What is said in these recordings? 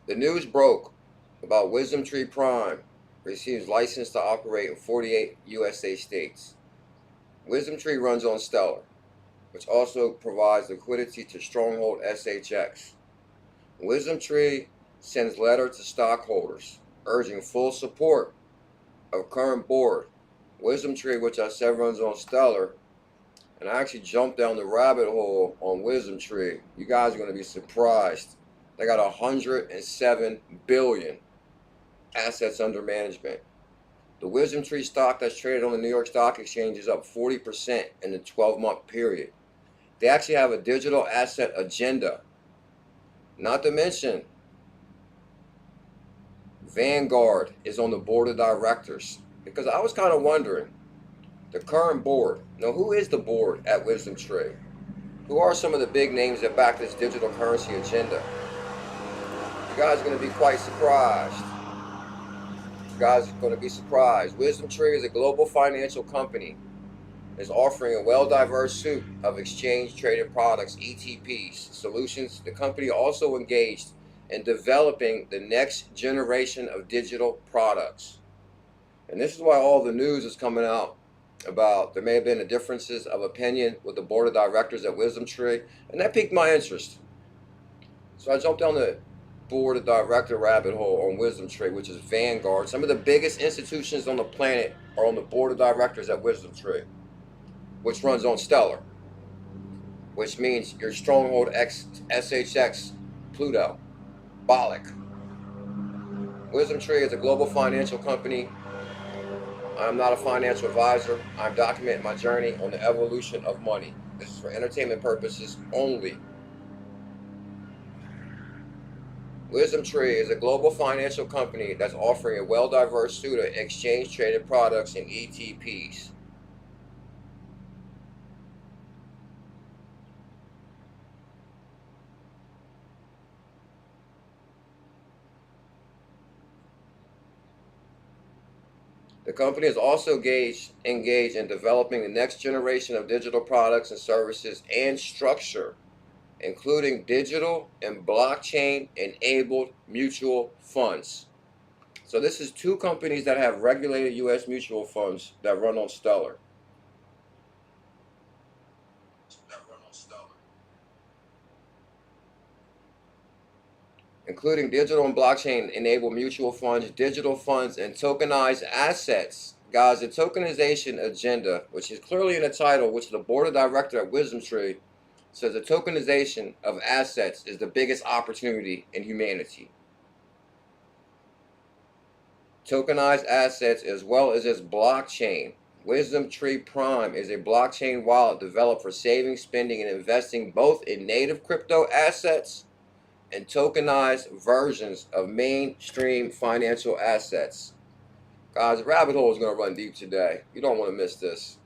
The news broke about WisdomTree Prime receives license to operate in 48 USA states. WisdomTree runs on Stellar, which also provides liquidity to Stronghold SHX. WisdomTree sends letter to stockholders urging full support of current board. WisdomTree, which I said runs on Stellar, and I actually jumped down the rabbit hole on WisdomTree. You guys are going to be surprised. They got 107 billion assets under management. The WisdomTree stock that's traded on the New York Stock Exchange is up 40% in the 12-month period. They actually have a digital asset agenda. Not to mention, Vanguard is on the board of directors. Because I was kind of wondering, the current board, now who is the board at WisdomTree? Who are some of the big names that back this digital currency agenda? You guys are going to be quite surprised. You guys are going to be surprised. WisdomTree is a global financial company. Is offering a well-diverse suite of exchange-traded products, ETPs, solutions. The company also engaged in developing the next generation of digital products. And this is why all the news is coming out about there may have been differences of opinion with the board of directors at WisdomTree, and that piqued my interest. So I jumped down the board of director rabbit hole on WisdomTree, which is Vanguard. Some of the biggest institutions on the planet are on the board of directors at WisdomTree, which runs on Stellar, which means your Stronghold SHX, Pluto, Bollock. WisdomTree is a global financial company. I'm not a financial advisor. I'm documenting my journey on the evolution of money. This is for entertainment purposes only. WisdomTree is a global financial company that's offering a well-diverse suite of exchange-traded products and ETPs. The company is also engaged in developing the next generation of digital products and services and structure, including digital and blockchain-enabled mutual funds. So this is two companies that have regulated U.S. mutual funds that run on Stellar. Including digital and blockchain-enabled mutual funds, digital funds, and tokenized assets. Guys, the tokenization agenda, which is clearly in the title, which the board of directors at WisdomTree says the tokenization of assets is the biggest opportunity in humanity. Tokenized assets as well as its blockchain. WisdomTree Prime is a blockchain wallet developed for saving, spending, and investing both in native crypto assets and tokenized versions of mainstream financial assets. Guys, the rabbit hole is going to run deep today. You don't want to miss this.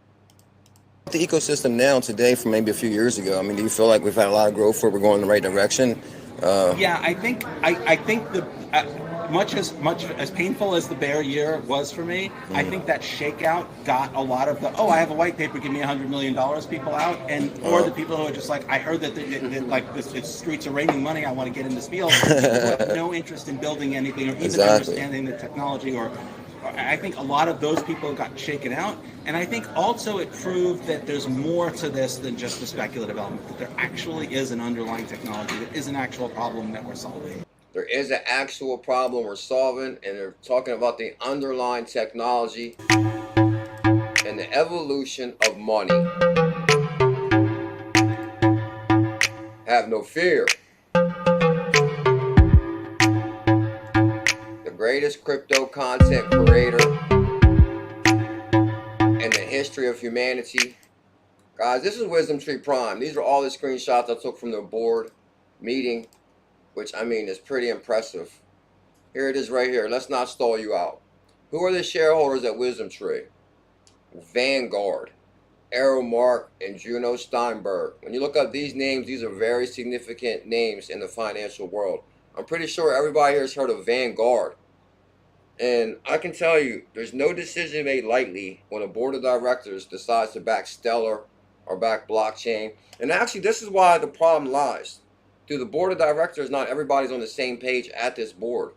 The ecosystem now today from maybe a few years ago. I mean, do you feel like we've had a lot of growth where we're going in the right direction? Yeah, I think the much as painful as the bear year was for me, I think that shakeout got a lot of the I have a white paper, give me $100 million people out, and or the people who are just like, I heard that the streets are raining money, I want to get in this field. People who have no interest in building anything or even understanding the technology, or I think a lot of those people got shaken out, and I think also it proved that there's more to this than just the speculative element, that there actually is an underlying technology, there is an actual problem that we're solving. There is an actual problem we're solving, and they're talking about the underlying technology and the evolution of money. Have no fear. The greatest crypto content creator in the history of humanity. Guys, this is WisdomTree Prime. These are all the screenshots I took from their board meeting, which, I mean, is pretty impressive. Here it is right here. Let's not stall you out. Who are the shareholders at WisdomTree? Vanguard, Aaron and Juno Steinberg. When you look up these names, these are very significant names in the financial world. I'm pretty sure everybody here has heard of Vanguard. And I can tell you, there's no decision made lightly when a board of directors decides to back Stellar or back blockchain. And actually, this is why the problem lies. through the board of directors, not everybody's on the same page at this board.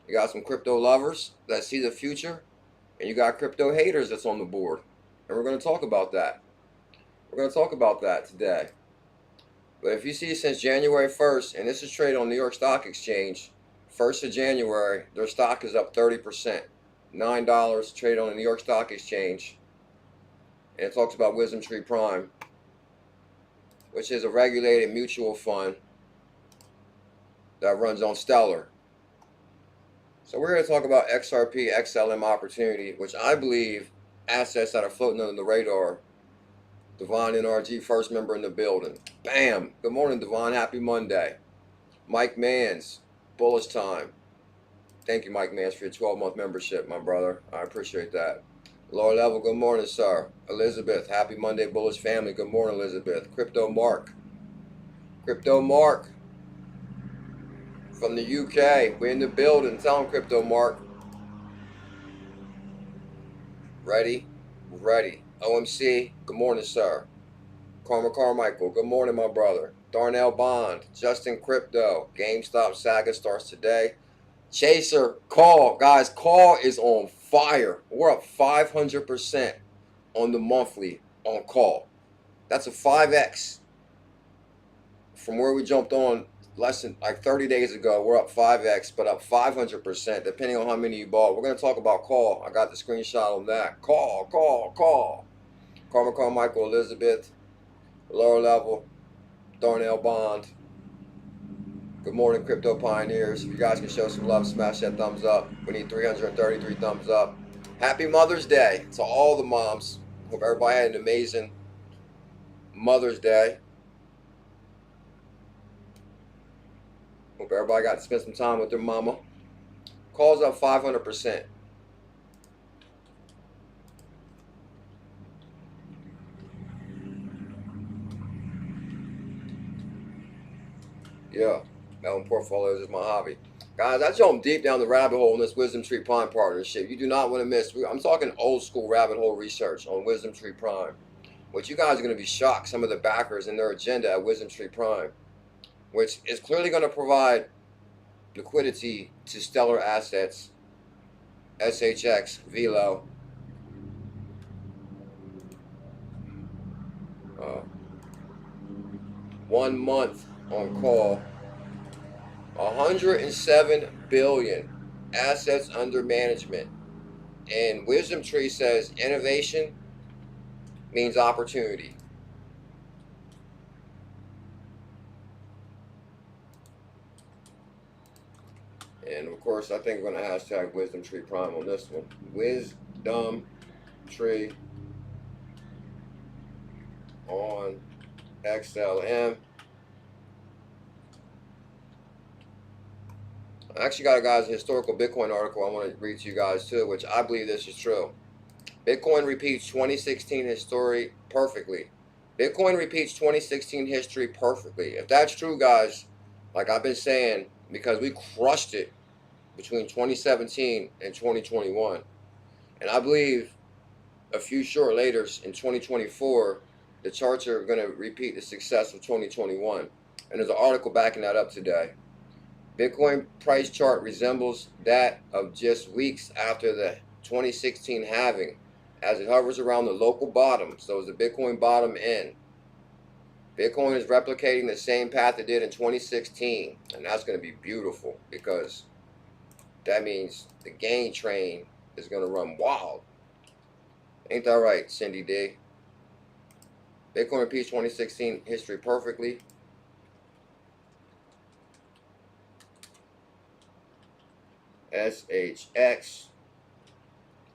You got some crypto lovers that see the future, and you got crypto haters that's on the board. And we're going to talk about that. We're going to talk about that today. But if you see since January 1st, and this is traded on New York Stock Exchange, 1st of January, their stock is up 30%. $9 traded on the New York Stock Exchange. And it talks about WisdomTree Prime, which is a regulated mutual fund that runs on Stellar. So we're going to talk about XRP XLM opportunity, which I believe assets that are floating under the radar. Devon NRG, first member in the building. Bam! Good morning, Devon. Happy Monday. Mike Mans, bullish time. Thank you, Mike Mans, for your 12-month membership, my brother. I appreciate that. Lower level, good morning, sir. Elizabeth, happy Monday, bullish family. Good morning, Elizabeth. Crypto Mark. Crypto Mark from the UK. We're in the building. Tell him, Crypto Mark. Ready? Ready. OMC, good morning, sir. Karma Carmichael, good morning, my brother. Darnell Bond, Justin Crypto, GameStop saga starts today. Chaser, call. Guys, call is on fire. We're up 500% on the monthly on call. That's a 5x from where we jumped on less than like 30 days ago. We're up 5x, but up 500%, depending on how many you bought. We're going to talk about call. I got the screenshot on that. Call, call, call. Karma Carmichael, Elizabeth, lower level, Darnell Bond. Good morning, crypto pioneers. If you guys can show some love, smash that thumbs up. We need 333 thumbs up. Happy Mother's Day to all the moms. Hope everybody had an amazing Mother's Day. Hope everybody got to spend some time with their mama. Calls up 500%. Yeah, Melon portfolios is my hobby. Guys, I jumped deep down the rabbit hole in this WisdomTree Prime partnership. You do not want to miss. I'm talking old school rabbit hole research on WisdomTree Prime. Which you guys are going to be shocked, some of the backers and their agenda at WisdomTree Prime, which is clearly going to provide liquidity to stellar assets, SHX, VLO. 1 month on call. 107 billion assets under management. And WisdomTree says innovation means opportunity. And of course, I think we're going to hashtag WisdomTree Prime on this one. WisdomTree on XLM. I actually got a guy's historical Bitcoin article I want to read to you guys too, which I believe this is true. Bitcoin repeats 2016 history perfectly. Bitcoin repeats 2016 history perfectly. If that's true, guys, like I've been saying, because we crushed it between 2017 and 2021. And I believe a few short later in 2024, the charts are going to repeat the success of 2021. And there's an article backing that up today. Bitcoin price chart resembles that of just weeks after the 2016 halving, as it hovers around the local bottom. So is the Bitcoin bottom in? Bitcoin is replicating the same path it did in 2016, and that's going to be beautiful because that means the gain train is going to run wild. Ain't that right, Cindy D? Bitcoin repeats 2016 history perfectly. SHX.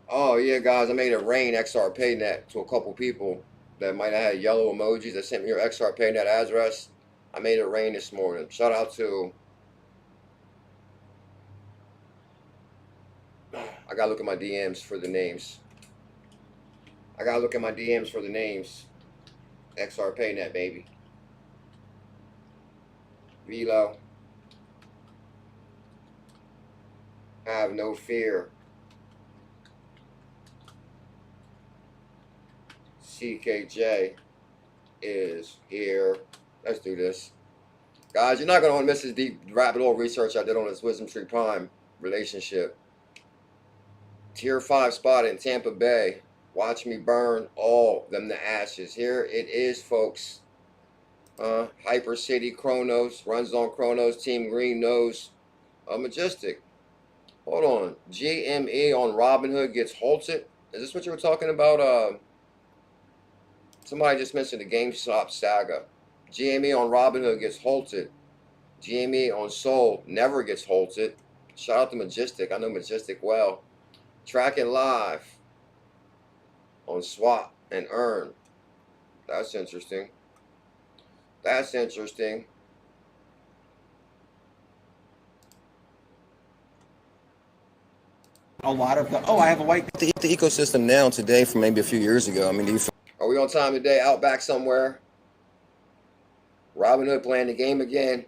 Oh yeah, guys, I made it rain XRPayNet to a couple people that might have had yellow emojis that sent me your XRPayNet address. I made it rain this morning. Shout out to, I gotta look at my DMs for the names. XRPayNet, baby. Velo. Have no fear. CKJ is here. Let's do this. Guys, you're not going to want to miss this deep rabbit hole research I did on this WisdomTree Prime relationship. Tier 5 spot in Tampa Bay. Watch me burn all them to ashes. Here it is, folks. Hyper City Cronos. Runs on Cronos. Team Green knows. Majestic. Hold on. GME on Robinhood gets halted. Is this what you were talking about? Somebody just mentioned the GameStop saga. GME on Robinhood gets halted. GME on Sol never gets halted. Shout out to Majestic. I know Majestic well. Tracking live on Swap and Earn. That's interesting. That's interesting. A lot of the, oh, I have a white. The ecosystem now today from maybe a few years ago. I mean, are we on time today? Out back somewhere? Robinhood playing the game again.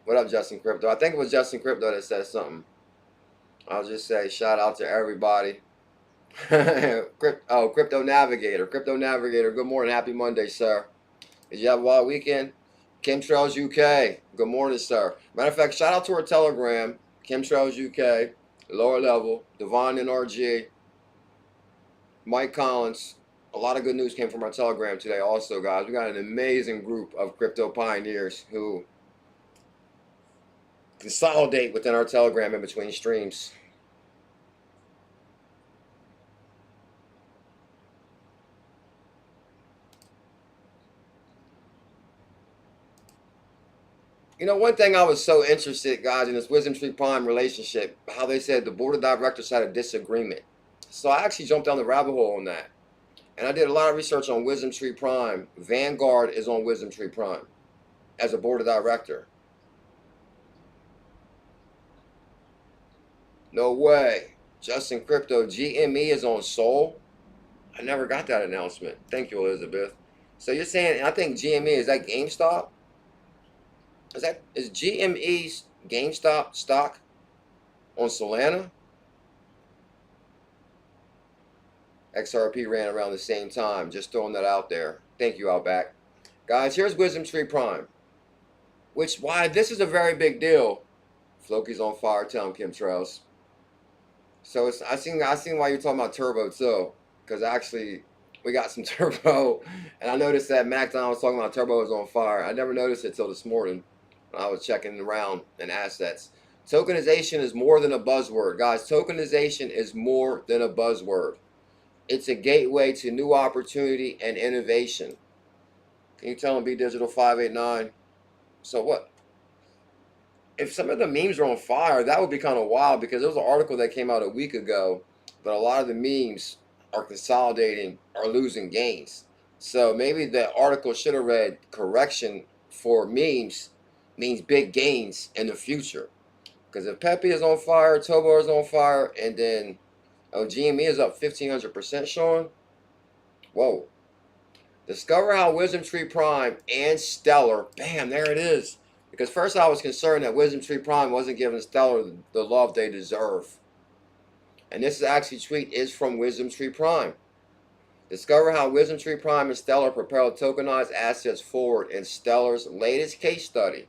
What up, Justin Crypto? I think it was Justin Crypto that said something. I'll just say shout out to everybody. Crypto Navigator. Crypto Navigator, good morning. Happy Monday, sir. Did you have a wild weekend? Chemtrails UK. Good morning, sir. Matter of fact, shout out to our Telegram. Chemtrails UK. Lower level. Devon NRG. Mike Collins. A lot of good news came from our Telegram today also, guys. We got an amazing group of crypto pioneers who consolidate within our Telegram in between streams. You know, one thing I was so interested, guys, in this WisdomTree Prime relationship, how they said the board of directors had a disagreement. So I actually jumped down the rabbit hole on that. And I did a lot of research on WisdomTree Prime. Vanguard is on WisdomTree Prime as a board of director. No way. Justin Crypto, GME is on Sol. I never got that announcement. Thank you, Elizabeth. So you're saying, I think GME, is that GameStop? Is GME's GameStop stock on Solana? XRP ran around the same time. Just throwing that out there. Thank you, Outback. Guys, here's WisdomTree Prime. Why this is a very big deal. Floki's on fire, tell him, Chemtrails. So I seen why you're talking about turbo too. Because actually we got some turbo. And I noticed that MacDon was talking about turbo was on fire. I never noticed it till this morning. I was checking around in assets. Tokenization is more than a buzzword. Guys, tokenization is more than a buzzword. It's a gateway to new opportunity and innovation. Can you tell them BuLLZiLla 589? So what? If some of the memes are on fire, that would be kind of wild, because there was an article that came out a week ago that a lot of the memes are consolidating, are losing gains. So maybe the article should have read correction for memes means big gains in the future. Because if Pepe is on fire, Tobo is on fire, and then GME is up 1,500%, Sean. Whoa. Discover how WisdomTree Prime and Stellar, bam, there it is. Because first I was concerned that WisdomTree Prime wasn't giving Stellar the love they deserve. And this tweet is from WisdomTree Prime. Discover how WisdomTree Prime and Stellar propel tokenized assets forward in Stellar's latest case study.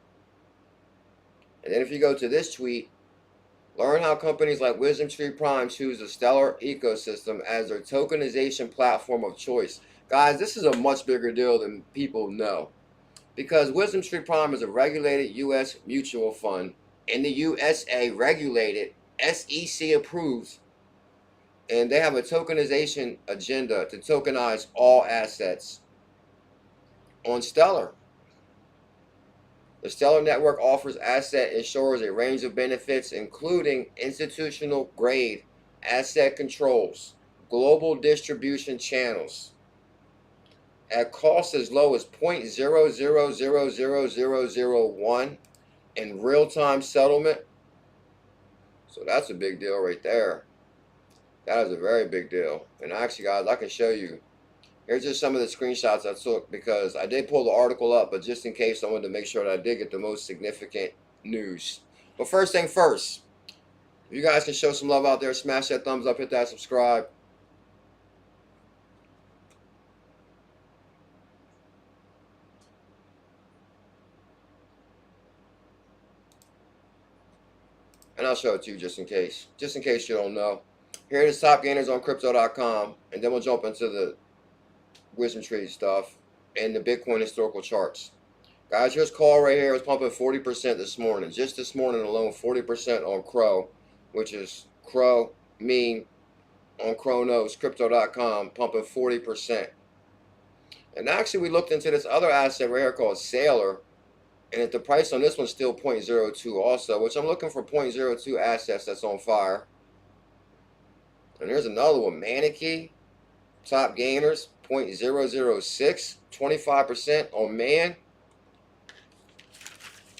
And then if you go to this tweet, learn how companies like WisdomTree Prime choose the Stellar ecosystem as their tokenization platform of choice. Guys, this is a much bigger deal than people know. Because WisdomTree Prime is a regulated U.S. mutual fund in the USA, regulated, SEC approved, and they have a tokenization agenda to tokenize all assets on Stellar. The Stellar network offers asset insurers a range of benefits, including institutional grade asset controls, global distribution channels, at costs as low as 0.0000001 in real-time settlement. So that's a big deal right there. That is a very big deal. And actually, guys, I can show you. Here's just some of the screenshots I took, because I did pull the article up, but just in case, I wanted to make sure that I did get the most significant news. But first thing first, if you guys can show some love out there, smash that thumbs up, hit that subscribe. and I'll show it to you just in case you don't know. Here it is, top gainers on crypto.com, and then we'll jump into the WisdomTree stuff and the Bitcoin historical charts. Guys, here's call right here. It's pumping 40% this morning. Just this morning alone, 40% on Crow, which is Crow meme on Cronos, crypto.com, pumping 40%. And actually, we looked into this other asset right here called Sailor, and the price on this one's still 0.02 also, which I'm looking for 0.02 assets that's on fire. And there's another one, Manakey, top gainers, 0.006, 25% on Man.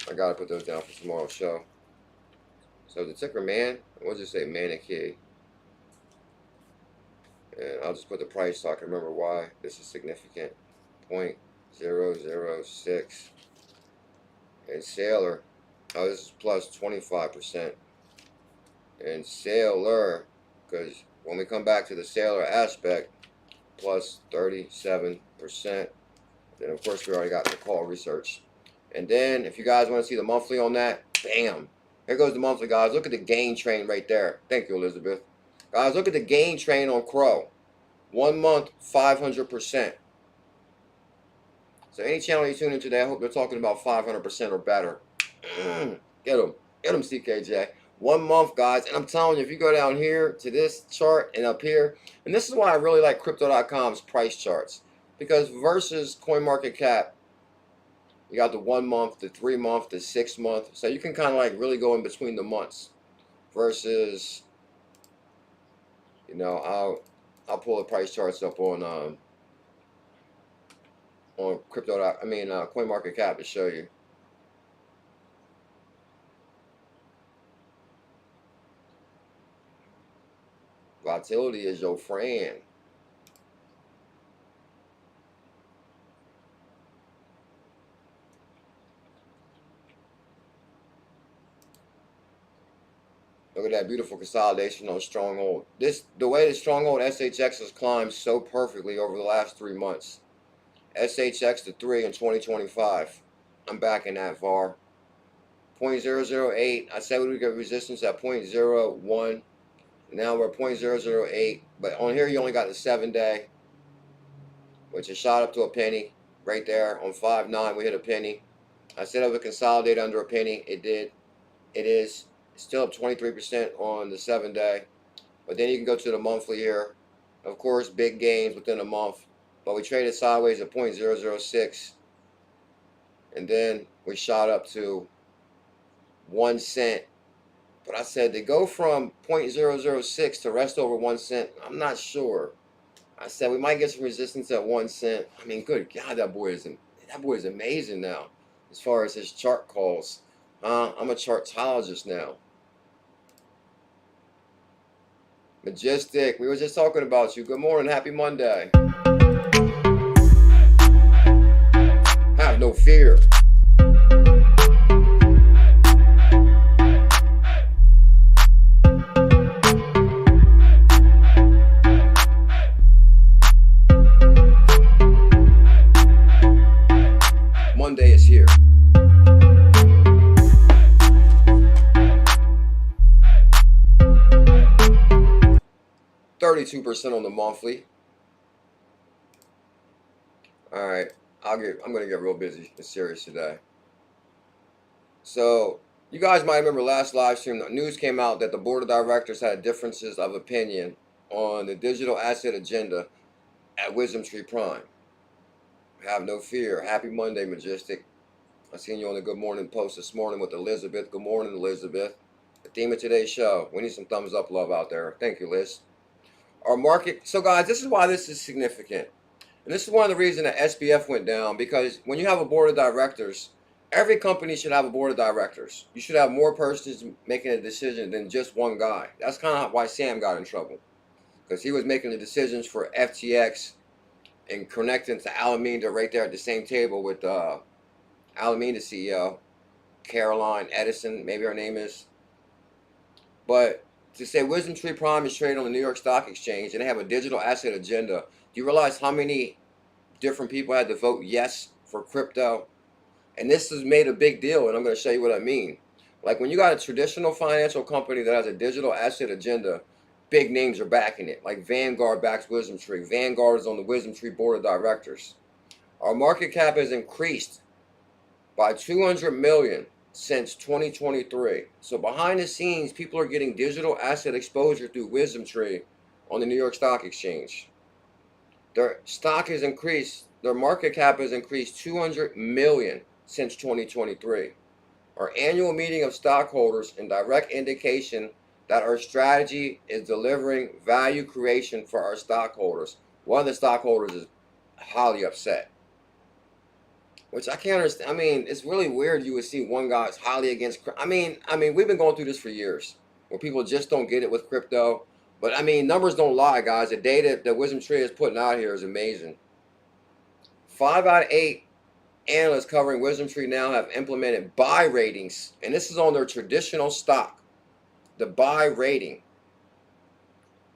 I gotta put those down for tomorrow's show. So the ticker Man, what does it say? Manakey. And I'll just put the price so I can remember why this is significant. 0.006. And Sailor, oh, this is plus 25%. And Sailor, because when we come back to the Sailor aspect, plus 37%. Then of course we already got the call research. And then if you guys want to see the monthly on that, bam, here goes the monthly, guys. Look at the gain train right there. Thank you, Elizabeth. Guys, look at the gain train on Crow. 1 month, 500%. So any channel you tune in today, I hope they're talking about 500% or better. Get them, CKJ. 1 month, guys, and I'm telling you, if you go down here to this chart and up here, and this is why I really like Crypto.com's price charts, because versus CoinMarketCap, you got the 1 month, the 3 month, the 6 month, so you can kind of like really go in between the months. Versus, you know, I'll pull the price charts up on CoinMarketCap to show you. Volatility is your friend. Look at that beautiful consolidation on Stronghold. The way the Stronghold SHX has climbed so perfectly over the last 3 months. SHX to 3 in 2025. I'm back in that VAR. 0.008. I said we would get resistance at 0.01. Now we're at 0.008. But on here you only got the 7-day, which is shot up to a penny. Right there on 5.9 we hit a penny. I said I would consolidate under a penny. It did. It is. Still up 23% on the 7-day. But then you can go to the monthly here. Of course, big gains within a month. But we traded sideways at 0.006. And then we shot up to 1 cent. But I said to go from 0.006 to rest over 1 cent, I'm not sure. I said we might get some resistance at 1 cent. I mean, good God, that boy is amazing now as far as his chart calls. I'm a chartologist now. Majestic, we were just talking about you. Good morning, happy Monday. Have no fear. Monday is here. 32% on the monthly. All right, I'm gonna get real busy and serious today. So you guys might remember last live stream, the news came out that the board of directors had differences of opinion on the digital asset agenda at WisdomTree Prime. Have no fear. Happy Monday, Majestic. I seen you on the Good Morning post this morning with Elizabeth. Good morning, Elizabeth. The theme of today's show. We need some thumbs up love out there. Thank you, Liz. Our market. So, guys, this is why this is significant. And this is one of the reasons that SBF went down, because when you have a board of directors, every company should have a board of directors. You should have more persons making a decision than just one guy. That's kind of why Sam got in trouble, because he was making the decisions for FTX and connecting to 𝕝𝕚𝕚𝕝 right there at the same table with 𝕝𝕚𝕚 CEO, Caroline Edison, maybe her name is. But to say WisdomTree Prime is traded on the New York Stock Exchange and they have a digital asset agenda, do you realize how many different people had to vote yes for crypto? And this has made a big deal, and I'm going to show you what I mean. Like when you got a traditional financial company that has a digital asset agenda, big names are backing it. Like Vanguard backs WisdomTree. Vanguard is on the WisdomTree board of directors. Our market cap has increased by 200 million since 2023. So behind the scenes, people are getting digital asset exposure through WisdomTree on the New York Stock Exchange. Their stock has increased, their market cap has increased 200 million since 2023. Our annual meeting of stockholders in direct indication that our strategy is delivering value creation for our stockholders. One of the stockholders is highly upset, which I can't understand. I mean, it's really weird you would see one guy's highly against. I mean, we've been going through this for years, where people just don't get it with crypto. But I mean, numbers don't lie, guys. The data that WisdomTree is putting out here is amazing. 5 out of 8 analysts covering WisdomTree now have implemented buy ratings, and this is on their traditional stock, the buy rating,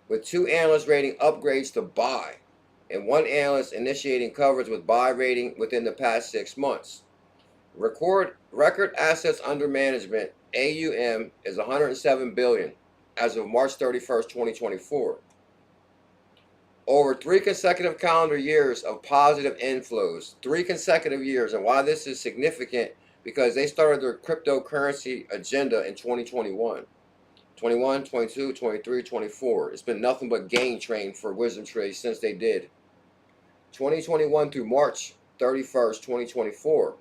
with 2 analysts rating upgrades to buy, and 1 analyst initiating coverage with buy rating within the past 6 months. Record assets under management, AUM, is 107 billion as of March 31st, 2024. Over 3 consecutive calendar years of positive inflows. 3 consecutive years. And why this is significant, because they started their cryptocurrency agenda in 2021. 21, 22, 23, 24. It's been nothing but gain train for WisdomTree since they did. 2021 through March 31st, 2024.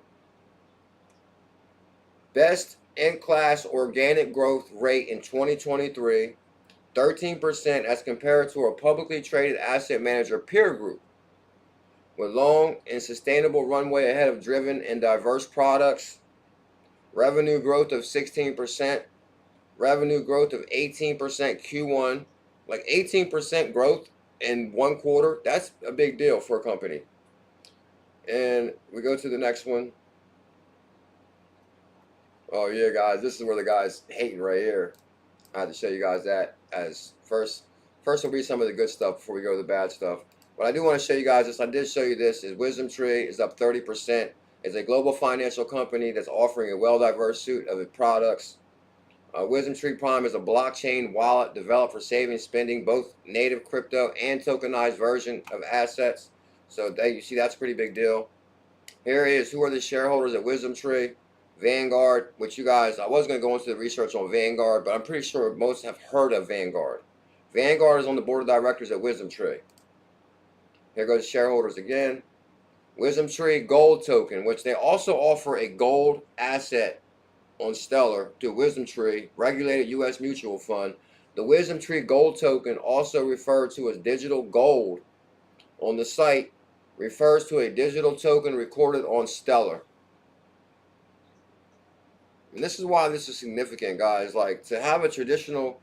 Best in class organic growth rate in 2023. 13% as compared to a publicly traded asset manager peer group with long and sustainable runway ahead of driven and diverse products. Revenue growth of 16%, revenue growth of 18% Q1, like 18% growth in 1 quarter. That's a big deal for a company. And we go to the next one. Oh yeah, guys, this is where the guy's hating right here. I had to show you guys that as first will be some of the good stuff before we go to the bad stuff. But I do want to show you guys this. I did show you this. Is WisdomTree is up 30%. It's a global financial company that's offering a well-diverse suite of products. WisdomTree Prime is a blockchain wallet developed for saving, spending, both native crypto and tokenized version of assets. So you see, that's a pretty big deal. Here is who are the shareholders at WisdomTree. Vanguard, which you guys, I was going to go into the research on Vanguard, but I'm pretty sure most have heard of Vanguard. Vanguard is on the board of directors at WisdomTree. Here goes shareholders again. WisdomTree Gold Token, which they also offer a gold asset on Stellar through WisdomTree, regulated U.S. mutual fund. The WisdomTree Gold Token, also referred to as digital gold on the site, refers to a digital token recorded on Stellar. And this is why this is significant, guys. Like, to have a traditional,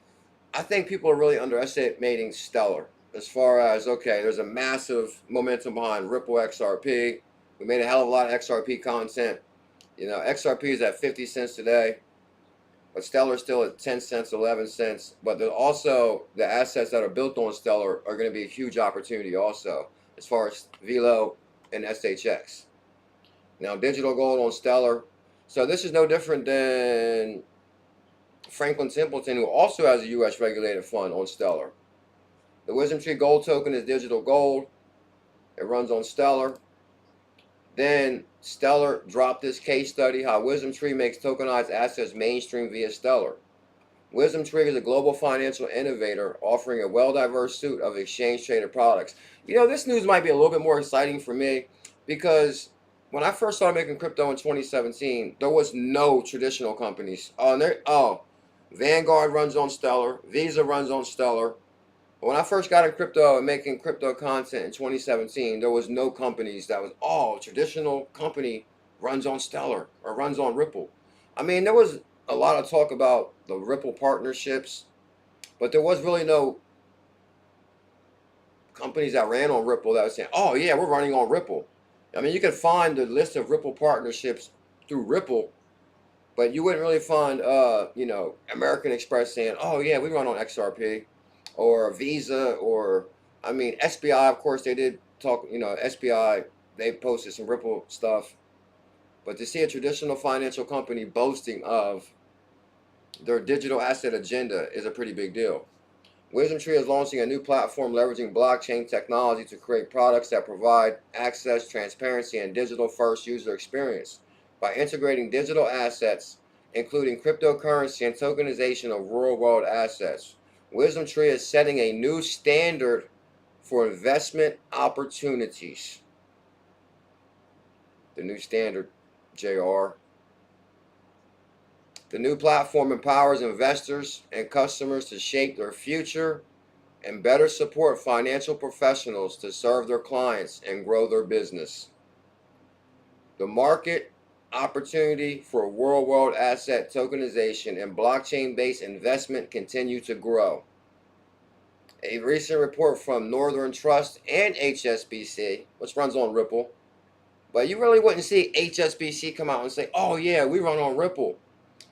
I think people are really underestimating Stellar as far as, okay, there's a massive momentum behind Ripple XRP. We made a hell of a lot of XRP content. You know, XRP is at 50 cents today, but Stellar is still at 10 cents, 11 cents. But there's also the assets that are built on Stellar are going to be a huge opportunity also, as far as VLO and SHX. Now, digital gold on Stellar. So this is no different than Franklin Templeton, who also has a U.S. regulated fund on Stellar. The WisdomTree Gold Token is digital gold. It runs on Stellar. Then Stellar dropped this case study, how WisdomTree makes tokenized assets mainstream via Stellar. WisdomTree is a global financial innovator offering a well-diverse suite of exchange-traded products. You know, this news might be a little bit more exciting for me because when I first started making crypto in 2017, there was no traditional companies. Vanguard runs on Stellar. Visa runs on Stellar. But when I first got in crypto and making crypto content in 2017, there was no companies that was, traditional company runs on Stellar or runs on Ripple. I mean, there was a lot of talk about the Ripple partnerships, but there was really no companies that ran on Ripple that was saying, oh yeah, we're running on Ripple. I mean, you can find the list of Ripple partnerships through Ripple, but you wouldn't really find, American Express saying, oh yeah, we run on XRP, or Visa, or, SBI, of course, they did talk, SBI, they posted some Ripple stuff. But to see a traditional financial company boasting of their digital asset agenda is a pretty big deal. WisdomTree is launching a new platform leveraging blockchain technology to create products that provide access, transparency, and digital-first user experience. By integrating digital assets, including cryptocurrency and tokenization of real-world assets, WisdomTree is setting a new standard for investment opportunities. The new standard, JR. The new platform empowers investors and customers to shape their future and better support financial professionals to serve their clients and grow their business. The market opportunity for real-world asset tokenization and blockchain-based investment continue to grow. A recent report from Northern Trust and HSBC, which runs on Ripple, but you really wouldn't see HSBC come out and say, oh yeah, we run on Ripple.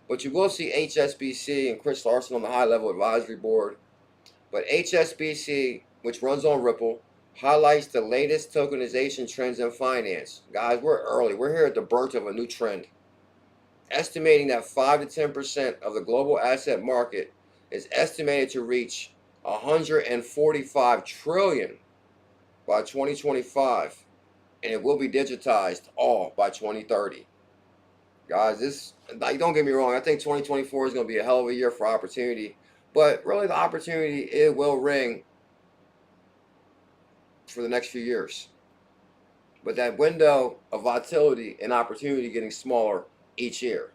But you will see HSBC and Chris Larson on the high-level advisory board. But HSBC, which runs on Ripple, highlights the latest tokenization trends in finance. Guys, we're early. We're here at the birth of a new trend. Estimating that 5 to 10% of the global asset market is estimated to reach 145 trillion by 2025, and it will be digitized all by 2030. Guys, this, like, don't get me wrong, I think 2024 is going to be a hell of a year for opportunity, but really the opportunity, it will ring for the next few years. But that window of volatility and opportunity getting smaller each year.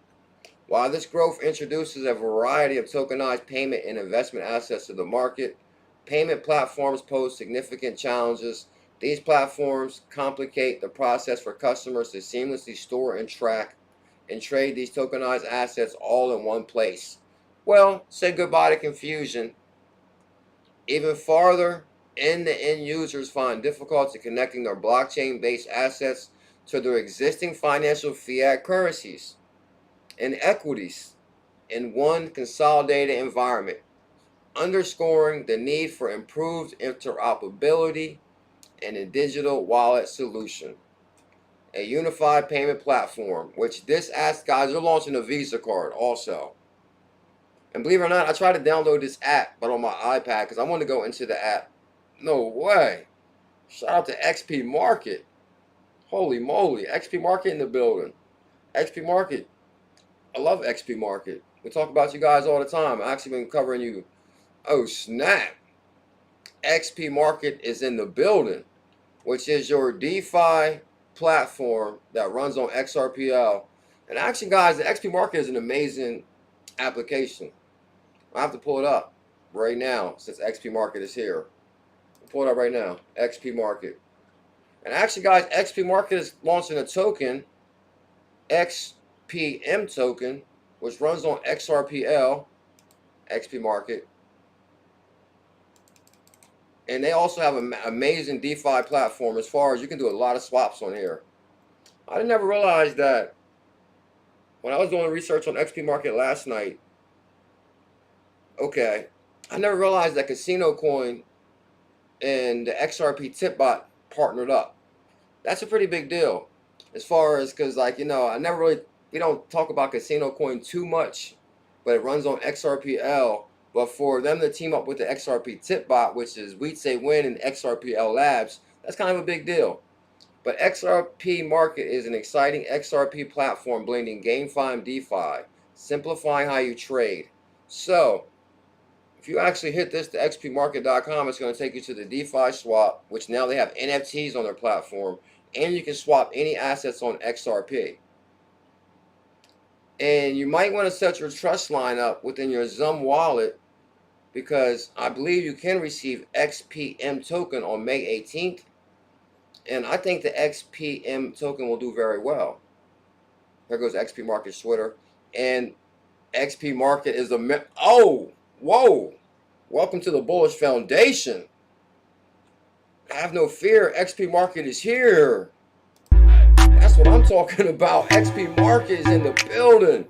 While this growth introduces a variety of tokenized payment and investment assets to the market, payment platforms pose significant challenges. These platforms complicate the process for customers to seamlessly store and track and trade these tokenized assets all in one place. Well, say goodbye to confusion. Even farther, the end users find difficulty connecting their blockchain-based assets to their existing financial fiat currencies and equities in one consolidated environment, underscoring the need for improved interoperability and a digital wallet solution. A unified payment platform, which this asks, guys, they're launching a Visa card also. And believe it or not, I tried to download this app, but on my iPad, because I want to go into the app. No way. Shout out to XP Market. Holy moly, XP Market in the building. XP Market. I love XP Market. We talk about you guys all the time. I've actually been covering you. Oh, snap. XP Market is in the building, which is your DeFi platform that runs on XRPL. And actually, guys, the XP Market is an amazing application. I have to pull it up right now since XP Market is here. I'll pull it up right now. XP Market. And actually, guys, XP Market is launching a token, XPM token, which runs on XRPL, XP Market. And they also have an amazing DeFi platform as far as you can do a lot of swaps on here. I never realized that when I was doing research on XP Market last night. Okay, I never realized that Casino Coin and the XRP tip bot partnered up. That's a pretty big deal as far as, because, like, you know, we don't talk about Casino Coin too much, but it runs on XRPL. But for them to team up with the XRP tip bot, which is WisdomTree and XRPL Labs, that's kind of a big deal. But XRP Market is an exciting XRP platform blending GameFi and DeFi, simplifying how you trade. So, if you actually hit this to xpmarket.com, it's going to take you to the DeFi swap, which now they have NFTs on their platform, and you can swap any assets on XRP. And you might want to set your trust line up within your XUM wallet, because I believe you can receive XPM token on May 18th. And I think the XPM token will do very well. Here goes XP Market's Twitter. And XP Market is a... Oh! Whoa! Welcome to the Bullish Foundation. Have no fear. XP Market is here. That's what I'm talking about. XP Market is in the building.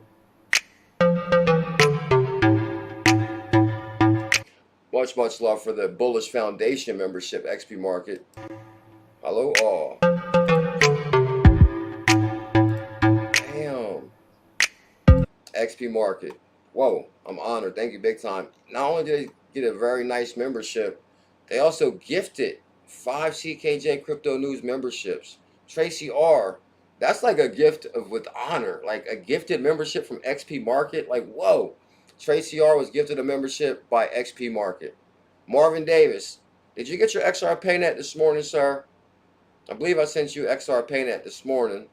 Much, much love for the Bullish Foundation membership, XP Market. Hello, all. Damn. XP Market. Whoa, I'm honored. Thank you big time. Not only did they get a very nice membership, they also gifted 5 CKJ Crypto News memberships. Tracy R, that's like a gift of with honor, like a gifted membership from XP Market. Like, whoa. Tracy R was gifted a membership by XP Market. Marvin Davis, did you get your XRPayNet this morning, sir? I believe I sent you XRPayNet this morning.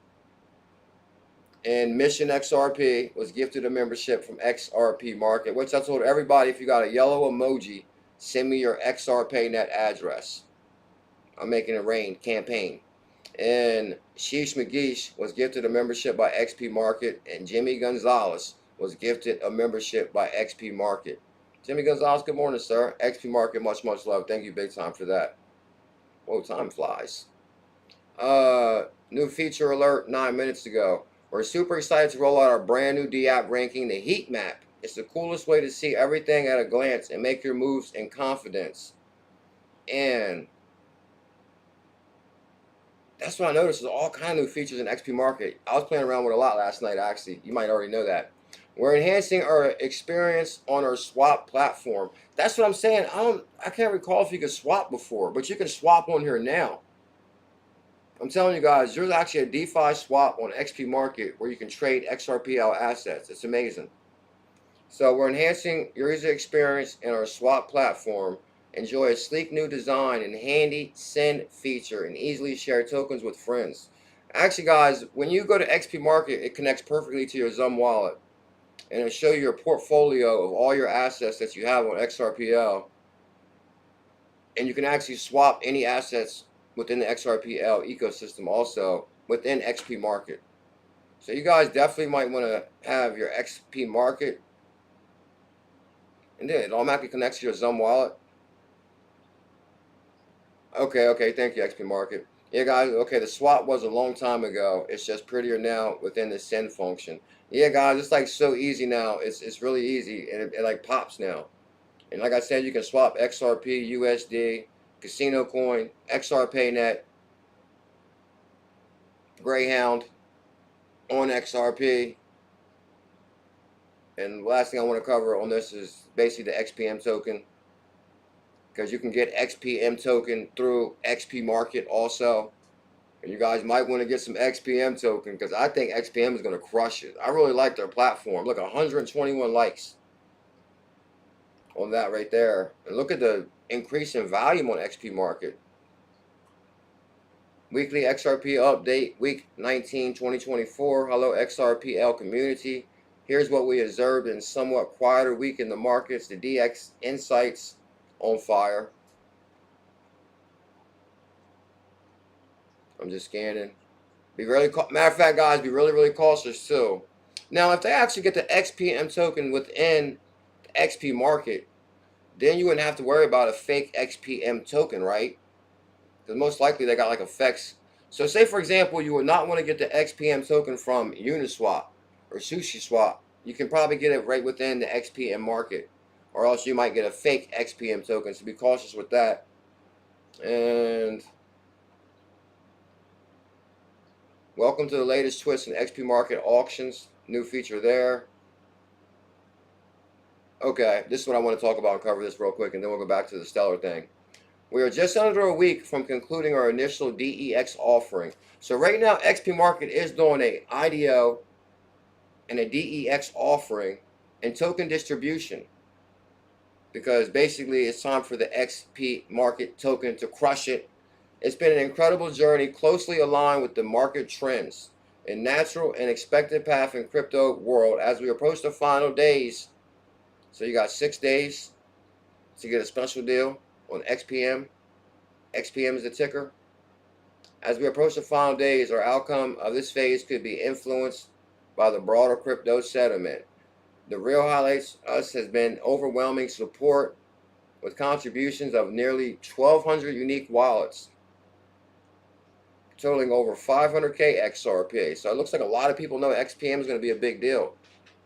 And Mission XRP was gifted a membership from XRP Market, which I told everybody, if you got a yellow emoji, send me your XRPayNet address. I'm making it rain campaign. And Sheesh McGeesh was gifted a membership by XP Market, and Jimmy Gonzalez was gifted a membership by XP Market. Jimmy Gonzalez, good morning, sir. XP Market, much love. Thank you big time for that. Whoa, time flies. New feature alert 9 minutes ago. We're super excited to roll out our brand new D-app ranking, the heat map. It's the coolest way to see everything at a glance and make your moves in confidence. And that's what I noticed, is all kind of new features in XP Market. I was playing around with a lot last night, actually. You might already know that. We're enhancing our experience on our swap platform. That's what I'm saying. I can't recall if you could swap before, but you can swap on here now. I'm telling you guys, there's actually a DeFi swap on XP Market where you can trade XRPL assets. It's amazing. So we're enhancing your user experience in our swap platform. Enjoy a sleek new design and handy send feature and easily share tokens with friends. Actually, guys, when you go to XP Market, it connects perfectly to your Zum wallet. And it'll show you your portfolio of all your assets that you have on XRPL. And you can actually swap any assets within the XRPL ecosystem also within XP Market. So you guys definitely might want to have your XP Market, and then it automatically connects to your Zum wallet. Okay, thank you, XP Market. Yeah, guys, okay, the swap was a long time ago. It's just prettier now within the send function. Yeah, guys, it's like so easy now. It's really easy, and it like pops now. And like I said, you can swap XRP, USD, Casino Coin, XRPayNet, Greyhound on XRP. And the last thing I want to cover on this is basically the XPM token, because you can get XPM token through XP Market also. And you guys might want to get some XPM token, because I think XPM is going to crush it. I really like their platform. Look, 121 likes on that right there. And look at the increase in volume on XP Market. Weekly XRP update, week 19, 2024. Hello, XRPL community. Here's what we observed in somewhat quieter week in the markets. The DX insights on fire. I'm just scanning. Matter of fact, guys, be really cautious too. Now, if they actually get the XPM token within the XP Market, then you wouldn't have to worry about a fake XPM token, right? Because most likely they got like effects. So say, for example, you would not want to get the XPM token from Uniswap or SushiSwap. You can probably get it right within the XPM Market, or else you might get a fake XPM token, so be cautious with that. And welcome to the latest twist in XP Market auctions. New feature there. Okay, this is what I want to talk about and cover this real quick, and then we'll go back to the Stellar thing. We are just under a week from concluding our initial DEX offering. So right now, XP Market is doing a IDO and a DEX offering and token distribution, because basically it's time for the XP Market token to crush it. It's been an incredible journey, closely aligned with the market trends and natural and expected path in crypto world as we approach the final days. So you got 6 days to get a special deal on XPM. XPM is the ticker. As we approach the final days, our outcome of this phase could be influenced by the broader crypto settlement. The real highlights us has been overwhelming support with contributions of nearly 1,200 unique wallets, totaling over 500K XRP. So it looks like a lot of people know XPM is going to be a big deal.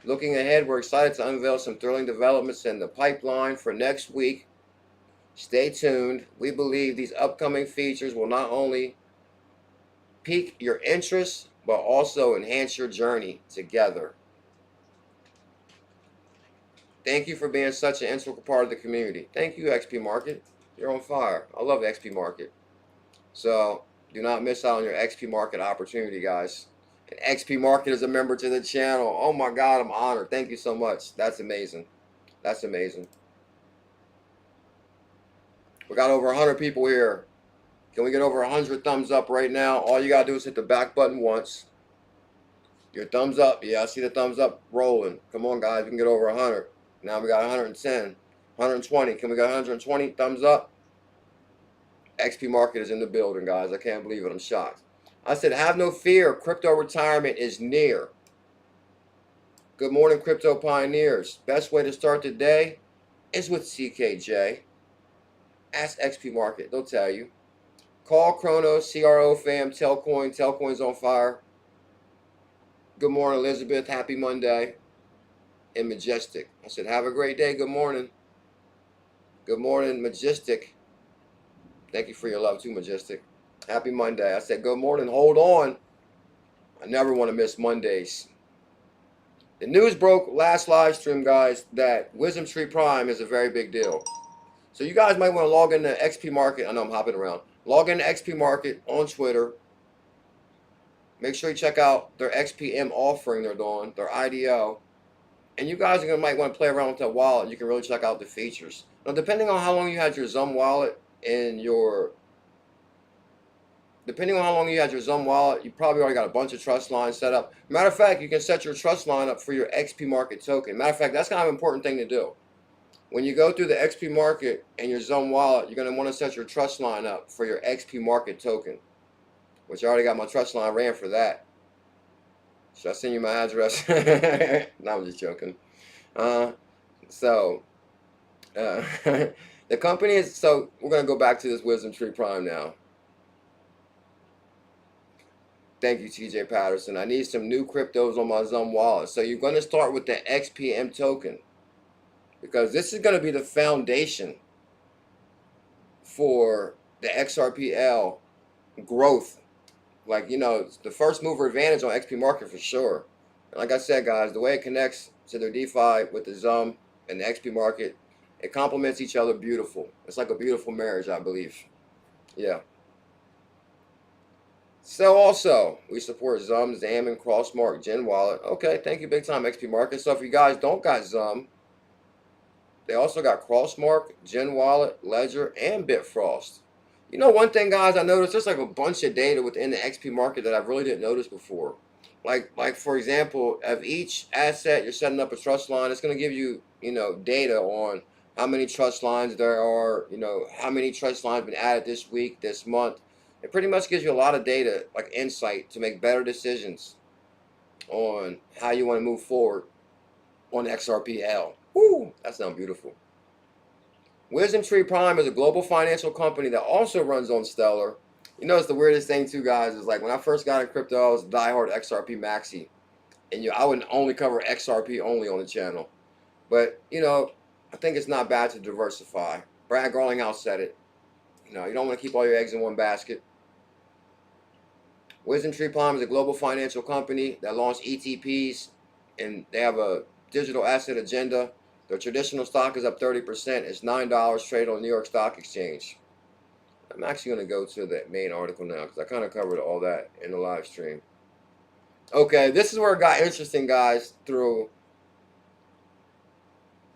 Looking ahead, we're excited to unveil some thrilling developments in the pipeline for next week. Stay tuned. We believe these upcoming features will not only pique your interest, but also enhance your journey together. Thank you for being such an integral part of the community. Thank you, XP Market. You're on fire. I love XP Market. So do not miss out on your XP Market opportunity, guys. And XP Market is a member to the channel. Oh my God, I'm honored. Thank you so much. That's amazing. That's amazing. We got over 100 people here. Can we get over 100 thumbs up right now? All you gotta do is hit the back button once. Your thumbs up. Yeah, I see the thumbs up rolling. Come on, guys. We can get over 100. Now we got 110, 120. Can we get 120 thumbs up? XP Market is in the building, guys. I can't believe it. I'm shocked. I said, have no fear. Crypto retirement is near. Good morning, crypto pioneers. Best way to start the day is with CKJ. Ask XP Market. They'll tell you. Call Cronos, CRO fam, Telcoin. Telcoin's on fire. Good morning, Elizabeth. Happy Monday. And Majestic. I said, have a great day. Good morning. Good morning, Majestic. Thank you for your love too, Majestic. Happy Monday. I said, good morning. Hold on. I never want to miss Mondays. The news broke last live stream, guys, that WisdomTree Prime is a very big deal. So you guys might want to log into XP Market. I know I'm hopping around. Log into XP Market on Twitter. Make sure you check out their XPM offering they're doing, their IDO. And you guys are gonna might want to play around with that wallet. You can really check out the features. Now, depending on how long you had your Zum wallet and you probably already got a bunch of trust lines set up. Matter of fact, you can set your trust line up for your XP Market token. Matter of fact, that's kind of an important thing to do. When you go through the XP Market and your Zum wallet, you're going to want to set your trust line up for your XP Market token, which I already got my trust line ran for that. Should I send you my address? No, I'm just joking. The company is, so we're going to go back to this WisdomTree Prime now. Thank you, TJ Patterson. I need some new cryptos on my Zum wallet. So you're going to start with the XPM token, because this is going to be the foundation for the XRPL growth. Like, you know, it's the first mover advantage on XP Market for sure. And like I said, guys, the way it connects to their DeFi with the Zum and the XP Market, it complements each other beautiful. It's like a beautiful marriage, I believe. Yeah. So also, we support Zum, ZAM, and Crossmark Gen Wallet. Okay, thank you big time, XP Market. So if you guys don't got Zum, they also got Crossmark, Gen Wallet, Ledger, and Bitfrost. You know, one thing, guys, I noticed there's like a bunch of data within the XP Market that I really didn't notice before. Like for example, of each asset you're setting up a trust line, it's going to give you, you know, data on how many trust lines there are, you know, how many trust lines been added this week, this month. It pretty much gives you a lot of data, like insight, to make better decisions on how you want to move forward on XRPL. Woo, that sounds beautiful. WisdomTree Prime is a global financial company that also runs on Stellar. You know, it's the weirdest thing too, guys, is like when I first got in crypto, I was a diehard XRP maxi. And I would only cover XRP only on the channel. But, you know, I think it's not bad to diversify. Brad Garlinghouse said it. You know, you don't want to keep all your eggs in one basket. WisdomTree Prime is a global financial company that launched ETPs, and they have a digital asset agenda. Their traditional stock is up 30%. It's $9 traded on the New York Stock Exchange. I'm actually going to go to the main article now because I kind of covered all that in the live stream. Okay, this is where it got interesting, guys,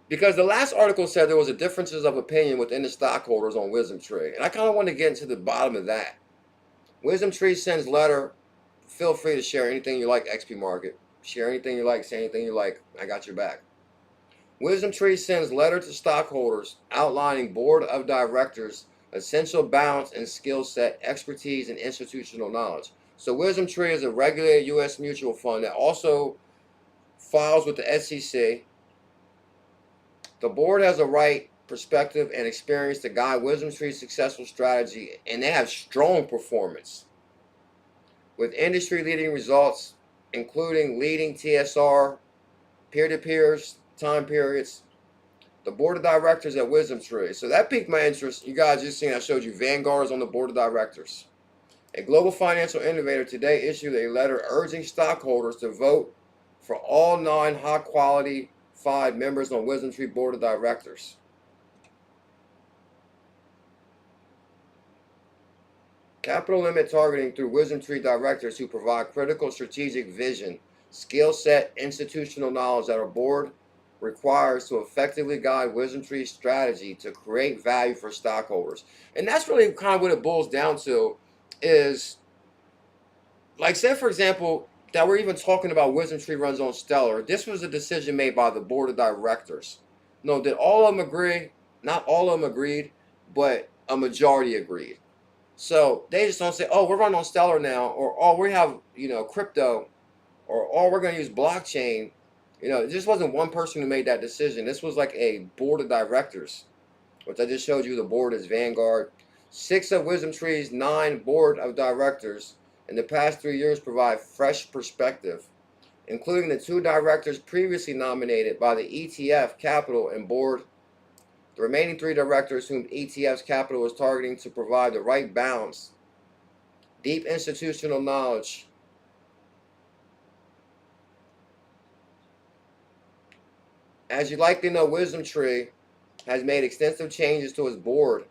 because the last article said there was a differences of opinion within the stockholders on WisdomTree. And I kind of want to get into the bottom of that. WisdomTree sends letter. Feel free to share anything you like, XP Market. Share anything you like, say anything you like. I got your back. WisdomTree sends letter to stockholders outlining board of directors essential balance and skill set, expertise, and institutional knowledge. So WisdomTree is a regulated U.S. mutual fund that also files with the SEC. The board has a right, perspective, and experience to guide WisdomTree's successful strategy, and they have strong performance with industry-leading results, including leading TSR, peer-to-peers, time periods. The board of directors at WisdomTree. So that piqued my interest. You guys just seen I showed you Vanguard is on the board of directors. A global financial innovator today issued a letter urging stockholders to vote for all 9 high-quality members on WisdomTree Board of Directors. Capital limit targeting through WisdomTree directors who provide critical strategic vision, skill set, institutional knowledge that our board requires to effectively guide WisdomTree's strategy to create value for stockholders. And that's really kind of what it boils down to is, like, say, for example, that we're even talking about WisdomTree runs on Stellar. This was a decision made by the board of directors. No, did all of them agree? Not all of them agreed, but a majority agreed. So they just don't say, oh, we're running on Stellar now, or oh, we have, crypto, or oh, we're going to use blockchain. It just wasn't one person who made that decision. This was like a board of directors, which I just showed you. The board is Vanguard. 6 of WisdomTree's 9 board of directors in the past 3 years provide fresh perspective, including the 2 directors previously nominated by the ETF Capital and board. The remaining 3 directors whom ETF's capital is targeting to provide the right balance, deep institutional knowledge, as you likely know, WisdomTree has made extensive changes to its board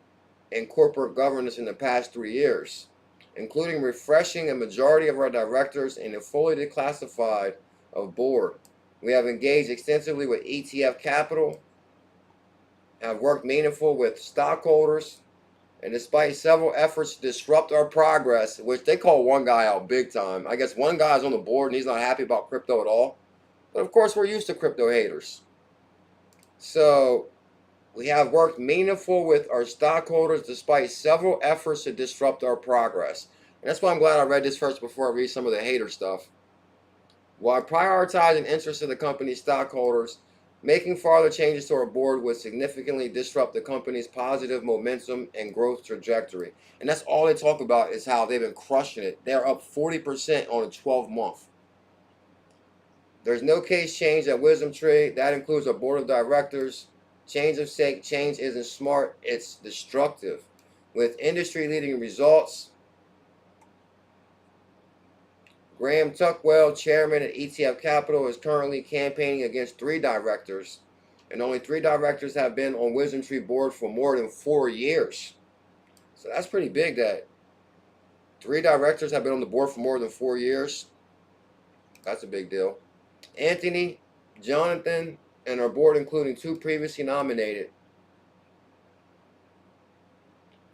and corporate governance in the past 3 years, including refreshing a majority of our directors and a fully declassified of board. We have engaged extensively with ETF Capital, have worked meaningful with stockholders, and despite several efforts to disrupt our progress, which they call one guy out big time. I guess one guy's on the board and he's not happy about crypto at all. But of course, we're used to crypto haters. So we have worked meaningful with our stockholders despite several efforts to disrupt our progress. And that's why I'm glad I read this first before I read some of the hater stuff. While prioritizing interests of the company's stockholders, making further changes to our board would significantly disrupt the company's positive momentum and growth trajectory. And that's all they talk about is how they've been crushing it. They're up 40% on a 12-month. There's no case change at WisdomTree. That includes our board of directors. Change of sake, change isn't smart, it's destructive. With industry-leading results, Graham Tuckwell, chairman at ETF Capital, is currently campaigning against 3 directors, and only 3 directors have been on WisdomTree board for more than 4 years. So that's pretty big that 3 directors have been on the board for more than 4 years. That's a big deal. Anthony, Jonathan, and our board, including 2 previously nominated.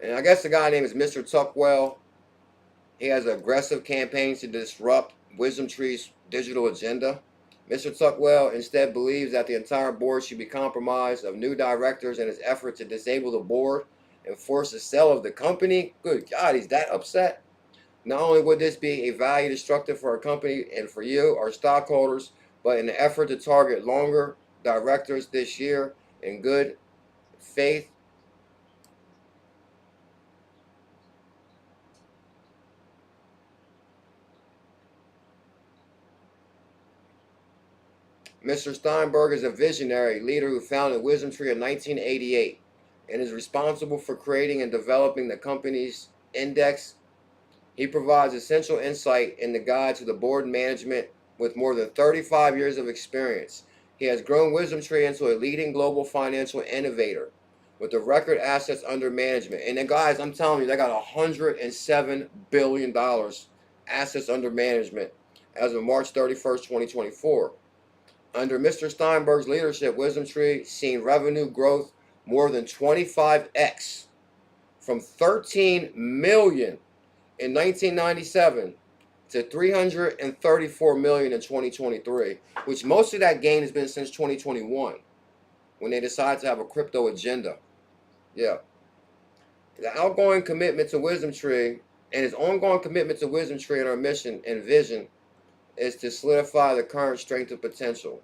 And I guess the guy named is Mr. Tuckwell. He has aggressive campaigns to disrupt WisdomTree's digital agenda. Mr. Tuckwell instead believes that the entire board should be compromised of new directors in his effort to disable the board and force the sale of the company. Good God, he's that upset. Not only would this be a value destructive for our company and for you, our stockholders, but in an effort to target longer directors this year in good faith, Mr. Steinberg is a visionary leader who founded WisdomTree in 1988 and is responsible for creating and developing the company's index. He provides essential insight in the guide to the board management with more than 35 years of experience. He has grown WisdomTree into a leading global financial innovator with a record assets under management. And then, guys, I'm telling you, they got $107 billion assets under management as of March 31st, 2024. Under Mr. Steinberg's leadership, WisdomTree seen revenue growth more than 25x from 13 million in 1997 to 334 million in 2023, which most of that gain has been since 2021 when they decided to have a crypto agenda. Yeah. The outgoing commitment to WisdomTree and his ongoing commitment to WisdomTree and our mission and vision is to solidify the current strength and potential.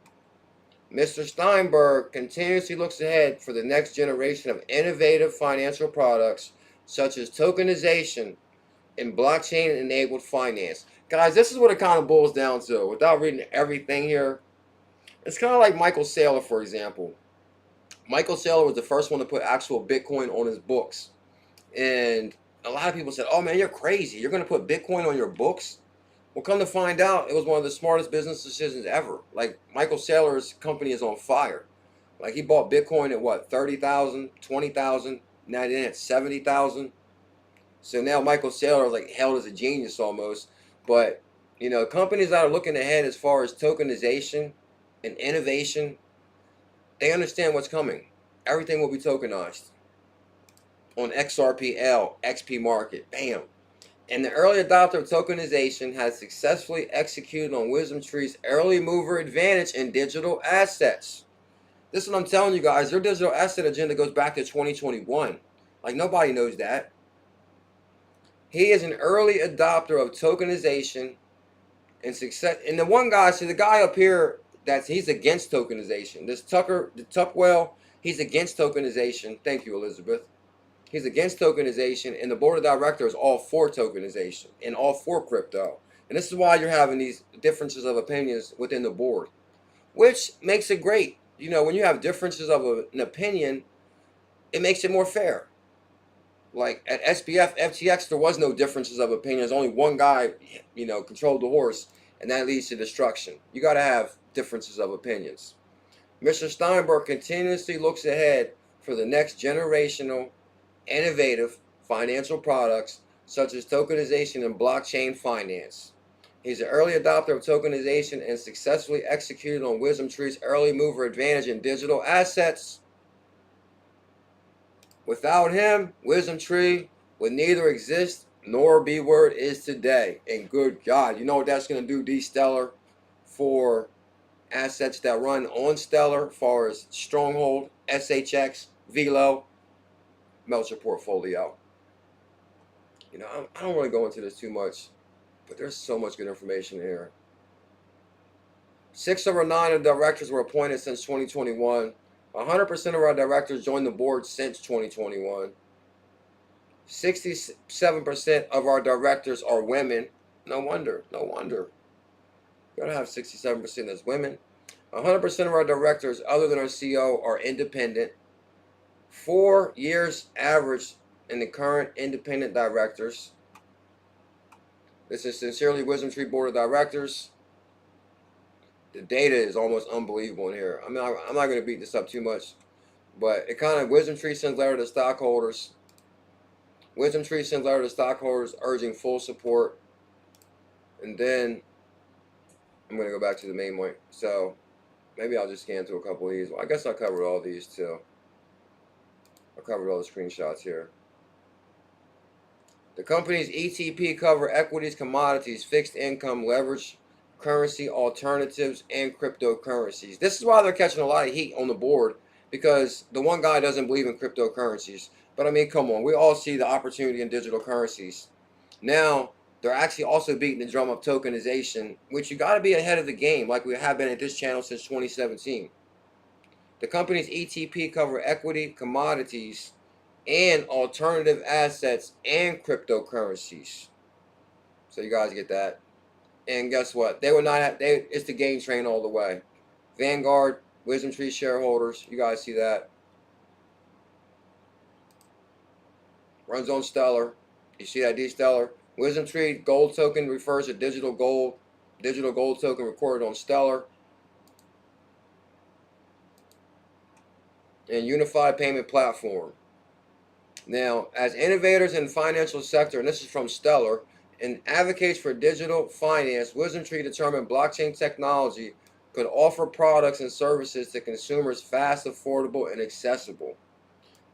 Mr. Steinberg continuously looks ahead for the next generation of innovative financial products such as tokenization and blockchain-enabled finance. Guys, this is what it kind of boils down to. Without reading everything here, it's kind of like Michael Saylor, for example. Michael Saylor was the first one to put actual Bitcoin on his books. And a lot of people said, oh man, you're crazy. You're going to put Bitcoin on your books? Well, come to find out, it was one of the smartest business decisions ever. Like, Michael Saylor's company is on fire. Like, he bought Bitcoin at what, 30,000, 20,000, now then at 70,000. So now Michael Saylor is like held as a genius almost. But, you know, companies that are looking ahead as far as tokenization and innovation, they understand what's coming. Everything will be tokenized on XRPL, XP market. Bam. And the early adopter of tokenization has successfully executed on WisdomTree's early mover advantage in digital assets. This is what I'm telling you guys. Their digital asset agenda goes back to 2021. Like, nobody knows that. He is an early adopter of tokenization and success. And the one guy, see the guy up here, he's against tokenization. This Tuckwell, he's against tokenization. Thank you, Elizabeth. He's against tokenization, and the board of directors all for tokenization and all for crypto. And this is why you're having these differences of opinions within the board, which makes it great. You know, when you have differences of an opinion, it makes it more fair. Like at SBF, FTX, there was no differences of opinion. There's only one guy, you know, controlled the horse, and that leads to destruction. You got to have differences of opinions. Mr. Steinberg continuously looks ahead for the next generational, innovative financial products such as tokenization and blockchain finance. He's an early adopter of tokenization and successfully executed on WisdomTree's early mover advantage in digital assets. Without him, WisdomTree would neither exist nor be where it is today. And good God, you know what that's going to do, D-Stellar, for assets that run on Stellar, as far as Stronghold, SHX, VLO, melts your portfolio. You know, I don't want to go into this too much, but there's so much good information here. 6 of our 9 directors were appointed since 2021. 100% of our directors joined the board since 2021. 67% of our directors are women. No wonder, no wonder. You gotta have 67% as women. 100% of our directors, other than our CEO, are independent. 4 years average in the current independent directors. This is sincerely WisdomTree Board of Directors. The data is almost unbelievable in here. I mean, I'm not going to beat this up too much, but it kind of, WisdomTree sends letter to stockholders. WisdomTree sends letter to stockholders urging full support. And then I'm going to go back to the main point. So maybe I'll just scan through a couple of these. Well, I guess I covered all these too. I covered all the screenshots here. The company's ETP cover equities, commodities, fixed income, leverage, currency alternatives, and cryptocurrencies. This is why they're catching a lot of heat on the board, because the one guy doesn't believe in cryptocurrencies. But I mean, come on, we all see the opportunity in digital currencies. Now, they're actually also beating the drum of tokenization, which you got to be ahead of the game, like we have been at this channel since 2017. The company's ETP cover equity, commodities, and alternative assets and cryptocurrencies. So you guys get that. And guess what? They will not have, it's the game train all the way. Vanguard, WisdomTree shareholders, you guys see that. Runs on Stellar. You see that D-Stellar? WisdomTree gold token refers to digital gold token recorded on Stellar. And unified payment platform. Now, as innovators in the financial sector, and this is from Stellar, and advocates for digital finance, WisdomTree determined blockchain technology could offer products and services to consumers fast, affordable, and accessible.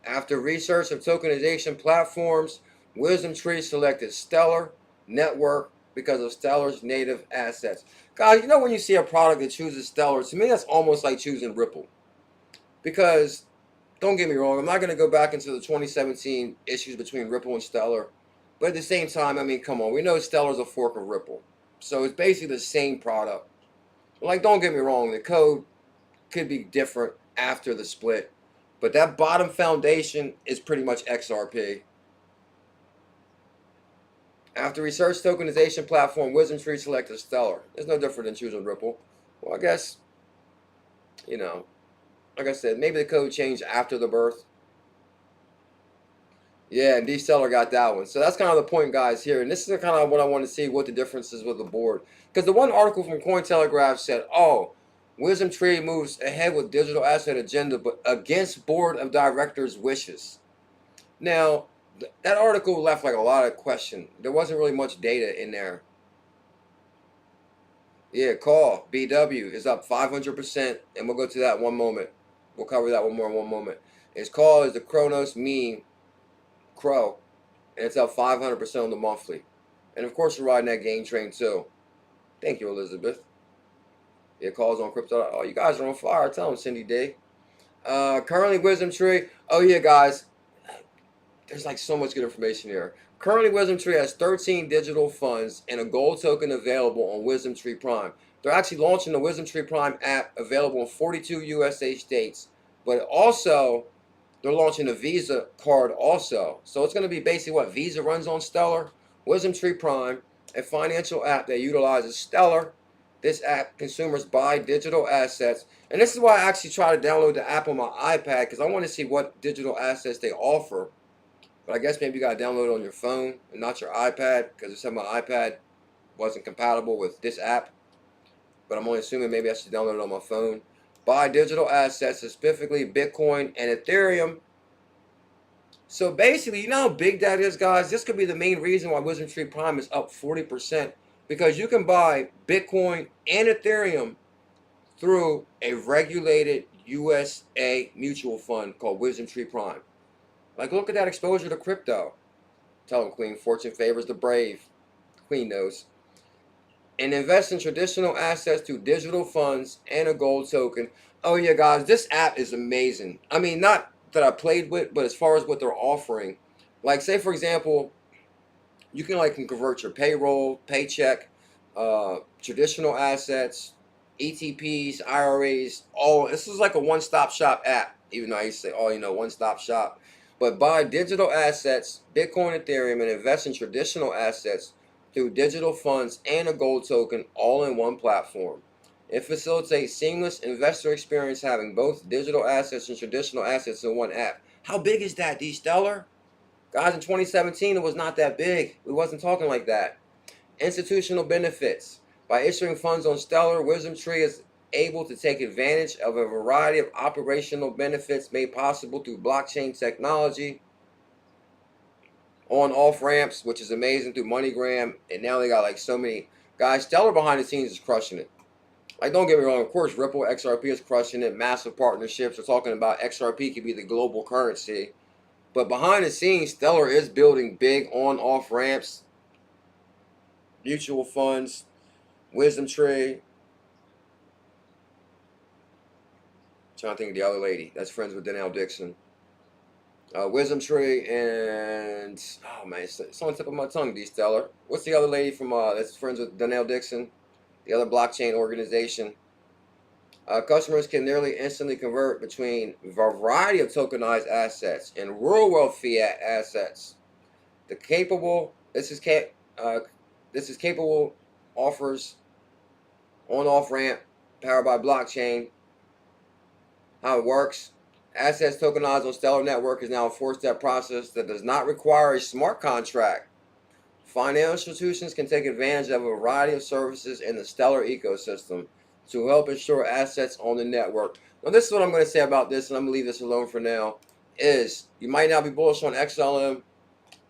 After research of tokenization platforms, WisdomTree selected Stellar Network because of Stellar's native assets. Guys, you know when you see a product that chooses Stellar, to me that's almost like choosing Ripple. Because, don't get me wrong, I'm not going to go back into the 2017 issues between Ripple and Stellar. But at the same time, I mean, come on. We know Stellar's a fork of Ripple. So it's basically the same product. Like, don't get me wrong. The code could be different after the split. But that bottom foundation is pretty much XRP. After research tokenization platform, WisdomTree selected Stellar. It's no different than choosing Ripple. Well, I guess, you know, like I said, maybe the code changed after the birth. Yeah, and D-Stellar got that one. So that's kind of the point, guys, here. And this is kind of what I want to see, what the difference is with the board. Because the one article from Cointelegraph said, oh, WisdomTree moves ahead with digital asset agenda, but against board of directors' wishes. Now, that article left like a lot of question. There wasn't really much data in there. Yeah, call BW is up 500%, and we'll go to that in one moment. We'll cover that one more in one moment. Its call is the Cronos meme, Crow, and it's up 500% on the monthly. And of course, we're riding that game train too. Thank you, Elizabeth. Yeah, calls on crypto. Oh, you guys are on fire. Tell them, Cindy D. Currently, WisdomTree. Oh yeah, guys. There's like so much good information here. Currently, WisdomTree has 13 digital funds and a gold token available on WisdomTree Prime. They're actually launching the WisdomTree Prime app available in 42 USA states, but also they're launching a Visa card also. So it's going to be basically what Visa runs on Stellar. WisdomTree Prime, a financial app that utilizes Stellar. This app, consumers buy digital assets. And this is why I actually try to download the app on my iPad, because I want to see what digital assets they offer. But I guess maybe you got to download it on your phone and not your iPad, because it said my iPad wasn't compatible with this app. But I'm only assuming maybe I should download it on my phone. Buy digital assets, specifically Bitcoin and Ethereum. So basically, you know how big that is, guys? This could be the main reason why WisdomTree Prime is up 40%. Because you can buy Bitcoin and Ethereum through a regulated USA mutual fund called WisdomTree Prime. Like, look at that exposure to crypto. Tell them, Queen, fortune favors the brave. Queen knows. And invest in traditional assets through digital funds and a gold token. Oh yeah, guys, this app is amazing. I mean, not that I played with, but as far as what they're offering. Like, say for example, you can convert your payroll, paycheck, traditional assets, ETPs, IRAs, all. This is like a one-stop shop app, even though I used to say, oh, you know, one-stop shop. But buy digital assets, Bitcoin, Ethereum, and invest in traditional assets through digital funds and a gold token all in one platform. It facilitates seamless investor experience having both digital assets and traditional assets in one app. How big is that, D-Stellar? Guys, in 2017, it was not that big. We wasn't talking like that. Institutional benefits. By issuing funds on Stellar, WisdomTree is able to take advantage of a variety of operational benefits made possible through blockchain technology, on-off ramps, which is amazing, through MoneyGram, and now they got like so many guys. Stellar behind the scenes is crushing it. Like, don't get me wrong, of course, Ripple, XRP is crushing it. Massive partnerships. We're talking about XRP could be the global currency. But behind the scenes, Stellar is building big on-off ramps, mutual funds, WisdomTree. Trying to think of the other lady that's friends with Denell Dixon. WisdomTree and, oh man, it's on the tip of my tongue, D-Stellar. What's the other lady from that's friends with Denell Dixon? The other blockchain organization. Customers can nearly instantly convert between a variety of tokenized assets and real world fiat assets. This is capable offers on-off ramp powered by blockchain. How it works: assets tokenized on Stellar Network is now a four-step process that does not require a smart contract. Financial institutions can take advantage of a variety of services in the Stellar ecosystem to help ensure assets on the network. Now, this is what I'm going to say about this, and I'm going to leave this alone for now, is you might not be bullish on XLM,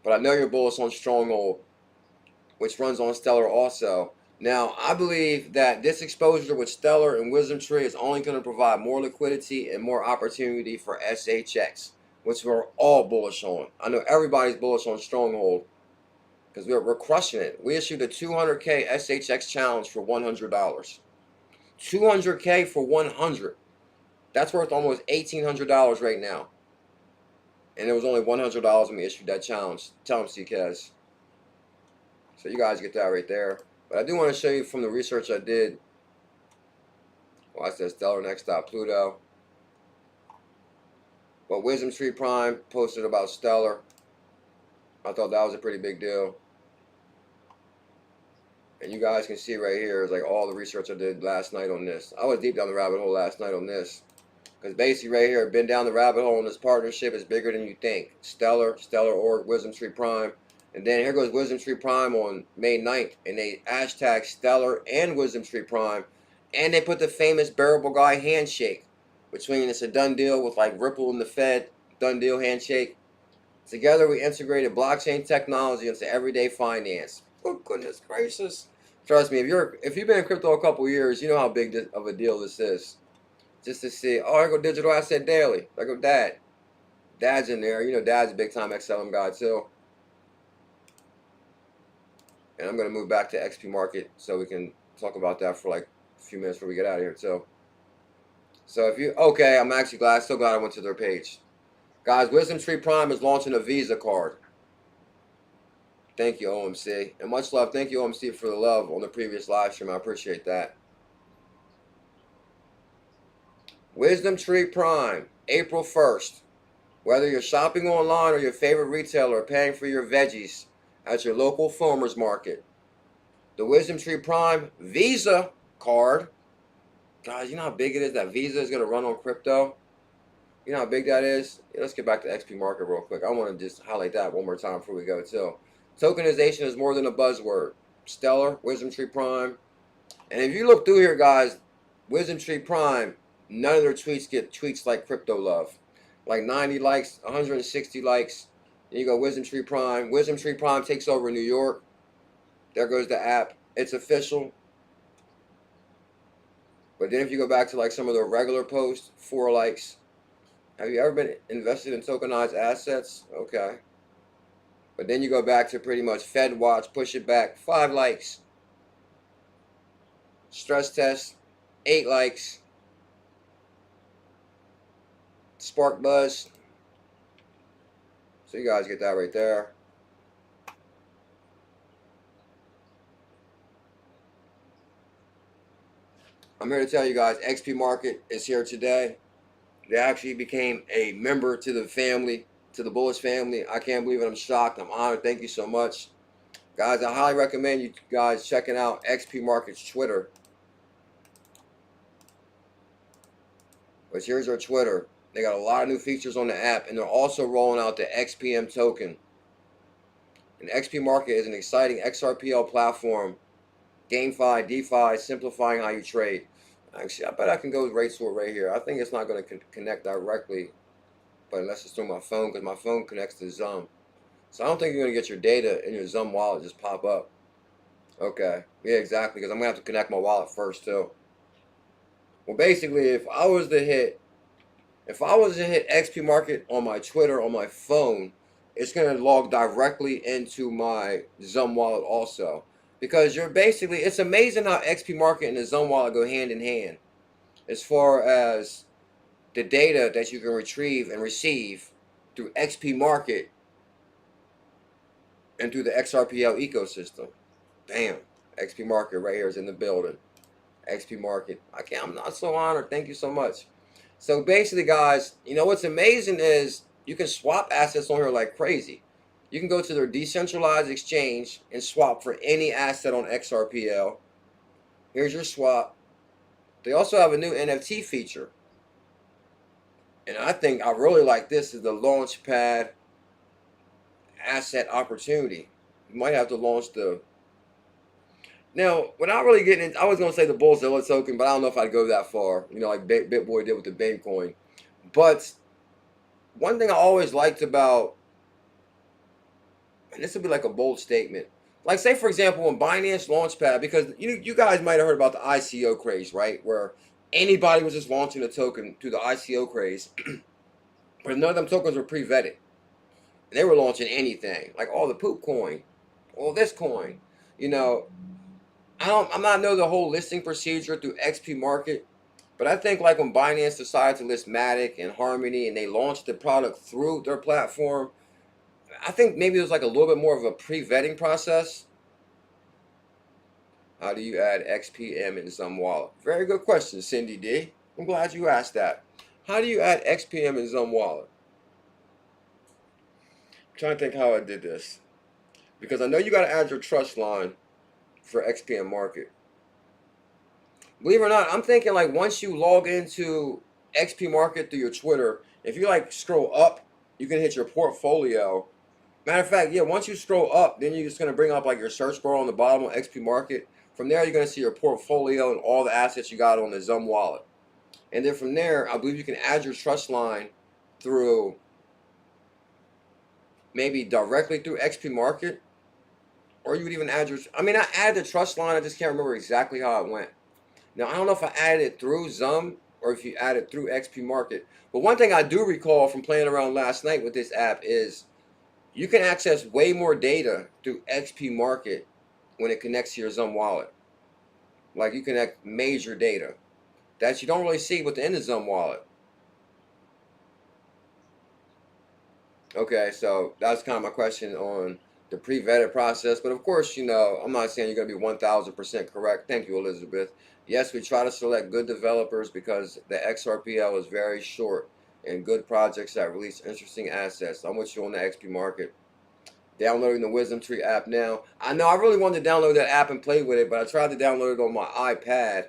but I know you're bullish on Stronghold, which runs on Stellar also. Now, I believe that this exposure with Stellar and WisdomTree is only going to provide more liquidity and more opportunity for SHX, which we're all bullish on. I know everybody's bullish on Stronghold because we're crushing it. We issued a 200K SHX challenge for $100. 200K for 100. That's worth almost $1,800 right now. And it was only $100 when we issued that challenge. Tell them, CKS. So you guys get that right there. But I do want to show you from the research I did. Well, I said Stellar, next stop Pluto. But WisdomTree Prime posted about Stellar. I thought that was a pretty big deal. And you guys can see right here is like all the research I did last night on this. I was deep down the rabbit hole last night on this. Because basically right here, been down the rabbit hole, and this partnership is bigger than you think. Stellar org, WisdomTree Prime. And then here goes WisdomTree Prime on May 9th, and they hashtag Stellar and WisdomTree Prime. And they put the famous bearable guy handshake between, it's a done deal with like Ripple and the Fed, done deal handshake. Together we integrated blockchain technology into everyday finance. Oh goodness gracious. Trust me, if you've been in crypto a couple years, you know how big of a deal this is. Just to see, oh, there go Digital Asset Daily. There go Dad. Dad's in there. You know Dad's a big time XLM guy too. And I'm going to move back to XP Market so we can talk about that for like a few minutes before we get out of here too. So if you, okay, I'm actually so glad I went to their page. Guys, WisdomTree Prime is launching a Visa card. Thank you, OMC. And much love. Thank you, OMC, for the love on the previous live stream. I appreciate that. WisdomTree Prime, April 1st. Whether you're shopping online or your favorite retailer or paying for your veggies at your local farmer's market, the WisdomTree Prime Visa card, guys, you know how big it is that Visa is going to run on crypto? You know how big that is? Yeah, let's get back to XP Market real quick. I want to just highlight that one more time before we go too. Tokenization is more than a buzzword. Stellar, WisdomTree Prime. And if you look through here, guys, WisdomTree Prime, none of their tweets get tweets like Crypto Love. Like 90 likes, 160 likes. Then you go WisdomTree Prime. WisdomTree Prime takes over New York. There goes the app. It's official. But then if you go back to like some of the regular posts, 4 likes. Have you ever been invested in tokenized assets? Okay. But then you go back to pretty much Fed Watch, push it back, 5 likes. Stress test, 8 likes. Spark Buzz. So you guys get that right there. I'm here to tell you guys, XP Market is here today. They actually became a member to the family, to the Bullish family. I can't believe it. I'm shocked. I'm honored. Thank you so much. Guys, I highly recommend you guys checking out XP Market's Twitter. But here's our Twitter. They got a lot of new features on the app, and they're also rolling out the XPM token. And XP Market is an exciting XRPL platform, GameFi, DeFi, simplifying how you trade. Actually, I bet I can go right to it right here. I think it's not going to connect directly, but unless it's through my phone, because my phone connects to Zum. So I don't think you're going to get your data in your Zum wallet just pop up. Okay. Yeah, exactly, because I'm going to have to connect my wallet first, too. Well, basically, if I was to hit XP Market on my Twitter, on my phone, it's going to log directly into my Zum wallet also. Because it's amazing how XP Market and the Zum wallet go hand in hand as far as the data that you can retrieve and receive through XP Market and through the XRPL ecosystem. Damn, XP Market right here is in the building. XP Market. I'm not so honored. Thank you so much. So basically, guys, you know what's amazing is you can swap assets on here like crazy. You can go to their decentralized exchange and swap for any asset on XRPL. Here's your swap. They also have a new NFT feature. And I think I really like this is the Launchpad asset opportunity. You might have to launch the... Now, without really getting into, I was going to say the Bullzilla token, but I don't know if I'd go that far. You know, like BitBoy did with the Bitcoin. But one thing I always liked about... And this would be like a bold statement. Like, say, for example, when Binance Launchpad, because you guys might have heard about the ICO craze, right? Where anybody was just launching a token through the ICO craze. But none of them tokens were pre-vetted. And they were launching anything. Like, oh, the poop coin. Oh, this coin. You know, I'm not know the whole listing procedure through XP Market. But I think like when Binance decided to list Matic and Harmony and they launched the product through their platform, I think maybe it was like a little bit more of a pre-vetting process. How do you add XPM in Zum wallet? Very good question, Cindy D. I'm glad you asked that. How do you add XPM in Zum wallet? I'm trying to think how I did this. Because I know you got to add your trust line for XPM Market. Believe it or not, I'm thinking like once you log into XP Market through your Twitter, if you like scroll up, you can hit your portfolio. Matter of fact, yeah, once you scroll up, then you're just going to bring up like your search bar on the bottom of XP Market. From there, you're going to see your portfolio and all the assets you got on the XUM wallet. And then from there, I believe you can add your trust line through maybe directly through XP Market, or you would even add your, I mean, I added the trust line, I just can't remember exactly how it went. Now, I don't know if I added it through XUM or if you added it through XP Market. But one thing I do recall from playing around last night with this app is you can access way more data through XP Market when it connects to your XUM wallet. Like you connect major data that you don't really see within the XUM wallet. Okay, so that's kind of my question on the pre-vetted process. But of course, you know, I'm not saying you're going to be 1,000% correct. Thank you, Elizabeth. Yes, we try to select good developers because the XRPL is very short and good projects that release interesting assets. I'm with you on the XP Market. Downloading the WisdomTree app now. I know I really wanted to download that app and play with it, but I tried to download it on my iPad,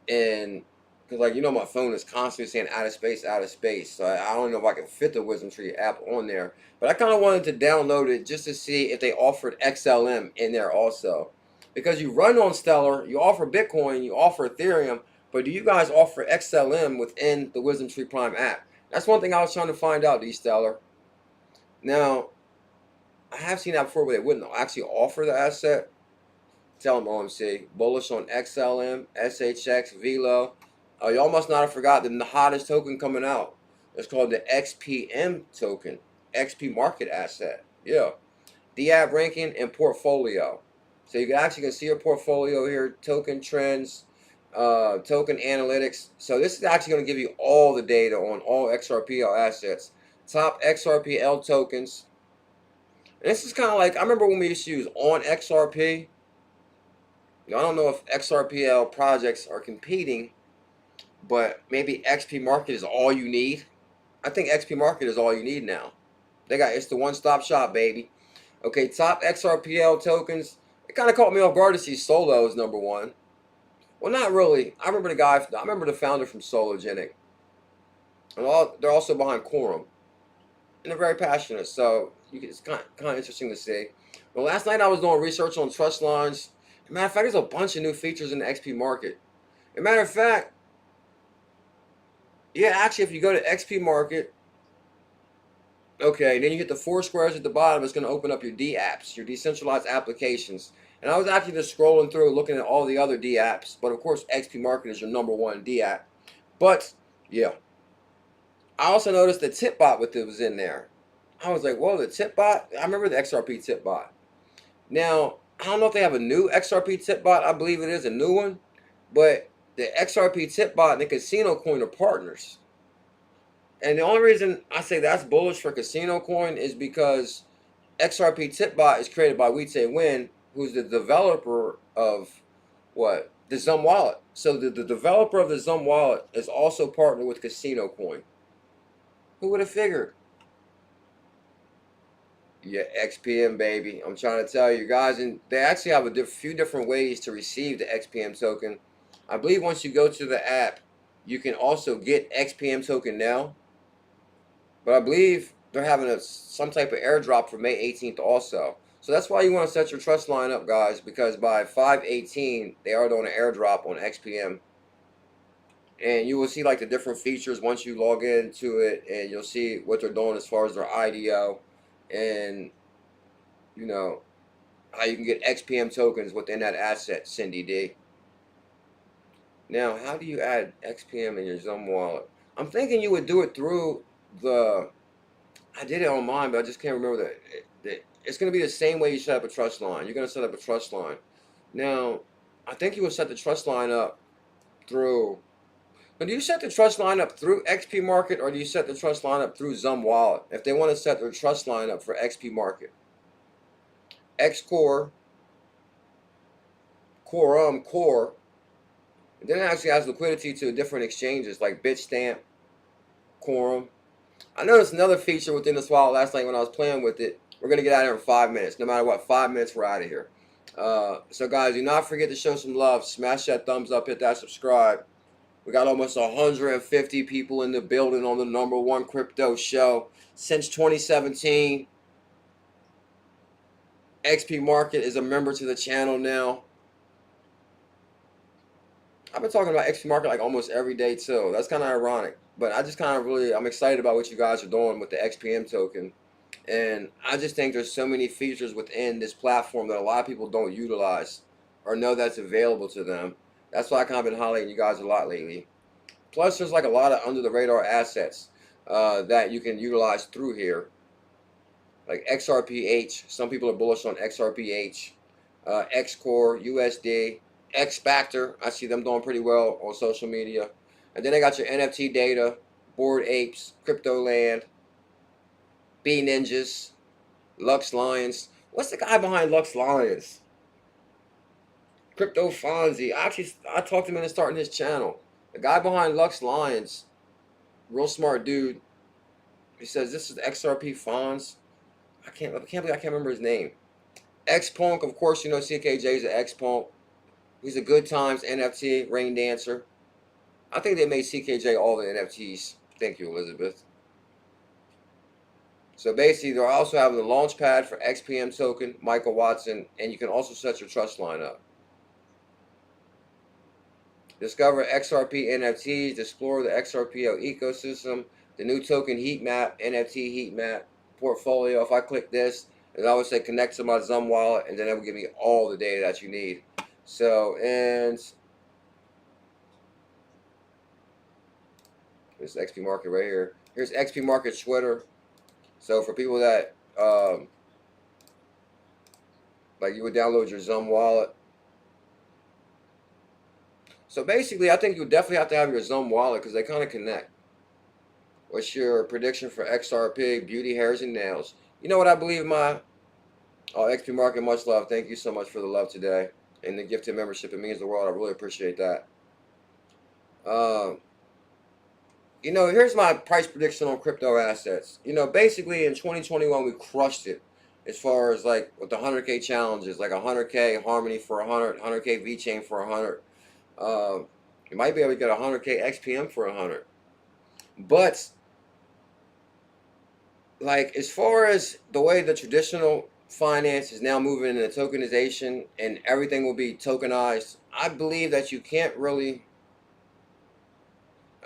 and because, like, you know, my phone is constantly saying out of space, out of space. So I don't know if I can fit the WisdomTree app on there. But I kind of wanted to download it just to see if they offered XLM in there also. Because you run on Stellar, you offer Bitcoin, you offer Ethereum, but do you guys offer XLM within the WisdomTree Prime app? That's one thing I was trying to find out, Stellar. Now, I have seen that before where they wouldn't actually offer the asset. Tell them OMC. Bullish on XLM, SHX, VLO. Y'all must not have forgotten the hottest token coming out. It's called the XPM token. XP market asset. Yeah. DApp ranking and portfolio. So you actually can see your portfolio here. Token trends. Token analytics. So this is actually going to give you all the data on all XRPL assets. Top XRPL tokens. And this is kind of like, I remember when we used to use on XRP. I don't know if XRPL projects are competing, but maybe XP Market is all you need. I think XP Market is all you need now. It's the one-stop shop, baby. Okay, top XRPL tokens. It kind of caught me off guard to see Solo is number one. Well, not really. I remember the founder from Sologenic. And they're also behind Quorum. And they're very passionate, so it's kind of interesting to see. Well, last night I was doing research on trust lines. As a matter of fact, there's a bunch of new features in the XP Market. As a matter of fact, yeah, actually, if you go to XP Market, okay, then you hit the 4 squares at the bottom, it's going to open up your D apps, your decentralized applications. And I was actually just scrolling through looking at all the other D apps, but of course, XP Market is your #1 D app. But, yeah. I also noticed the tip bot was in there. I was like, whoa, the tip bot? I remember the XRP tip bot. Now, I don't know if they have a new XRP tip bot. I believe it is a new one. But the XRP tip bot and the Casino Coin are partners. And the only reason I say that's bullish for Casino Coin is because XRP tip bot is created by WisdomTree, who's the developer of what? The XUM wallet. So the developer of the XUM wallet is also partnered with Casino Coin. Who would have figured? Yeah, XPM, baby. I'm trying to tell you guys, and they actually have a few different ways to receive the XPM token. I believe once you go to the app, you can also get XPM token now. But I believe they're having some type of airdrop for May 18th also. So that's why you want to set your trust line up, guys, because by 5/18, they are doing an airdrop on XPM. And you will see like the different features once you log into it, and you'll see what they're doing as far as their IDO, and you know how you can get XPM tokens within that asset, Cindy D. Now, how do you add XPM in your XUM wallet? I'm thinking you would do it through the. I did it on mine, but I just can't remember that. It's going to be the same way you set up a trust line. You're going to set up a trust line. Now, I think you would set the trust line up through. But do you set the trust line up through XP Market, or do you set the trust line up through XUM wallet? If they want to set their trust line up for XP Market, XCore, Core, and then it actually has liquidity to different exchanges like Bitstamp, Quorum. I noticed another feature within this wallet last night when I was playing with it. We're going to get out of here in 5 minutes. No matter what, 5 minutes, we're out of here. So, guys, do not forget to show some love. Smash that thumbs up, hit that subscribe. We got almost 150 people in the building on the #1 crypto show since 2017. XP Market is a member to the channel now. I've been talking about XP Market like almost every day too. That's kind of ironic, but I just kind of I'm excited about what you guys are doing with the XPM token. And I just think there's so many features within this platform that a lot of people don't utilize or know that's available to them. That's why I kind of been highlighting you guys a lot lately. Plus, there's like a lot of under the radar assets that you can utilize through here. Like XRPH, some people are bullish on XRPH, XCore, USD, X Factor. I see them doing pretty well on social media. And then they got your NFT data, Bored Apes, Crypto Land, B Ninjas, Lux Lions. What's the guy behind Lux Lions? Crypto Fonzie. I talked to him into starting his channel. The guy behind Lux Lions, real smart dude. He says this is XRP Fonz. I can't believe I can't remember his name. X-Punk, of course, you know CKJ is an X-Punk. He's a Good Times NFT, Rain Dancer. I think they made CKJ all the NFTs. Thank you, Elizabeth. So basically, they're also having the launch pad for XPM token, Michael Watson, and you can also set your trust line up. Discover XRP NFTs, explore the XRPL ecosystem, the new token heat map, NFT heat map, portfolio. If I click this, and I would say connect to my Zum wallet, and then it will give me all the data that you need. So, and this XP Market right here. Here's XP Market Twitter. So for people that like, you would download your Zum wallet. So basically, I think you would definitely have to have your Zum wallet because they kind of connect. What's your prediction for XRP, beauty, hairs, and nails? You know what I believe, my XP Market, much love. Thank you so much for the love today and the gifted membership. It means the world. I really appreciate that. You know, here's my price prediction on crypto assets. You know, basically in 2021, we crushed it as far as like with the 100K challenges, like 100K Harmony for 100, 100K VeChain for 100. You might be able to get 100K XPM for 100. But like, as far as the way the traditional finance is now moving into tokenization and everything will be tokenized, I believe that you can't really.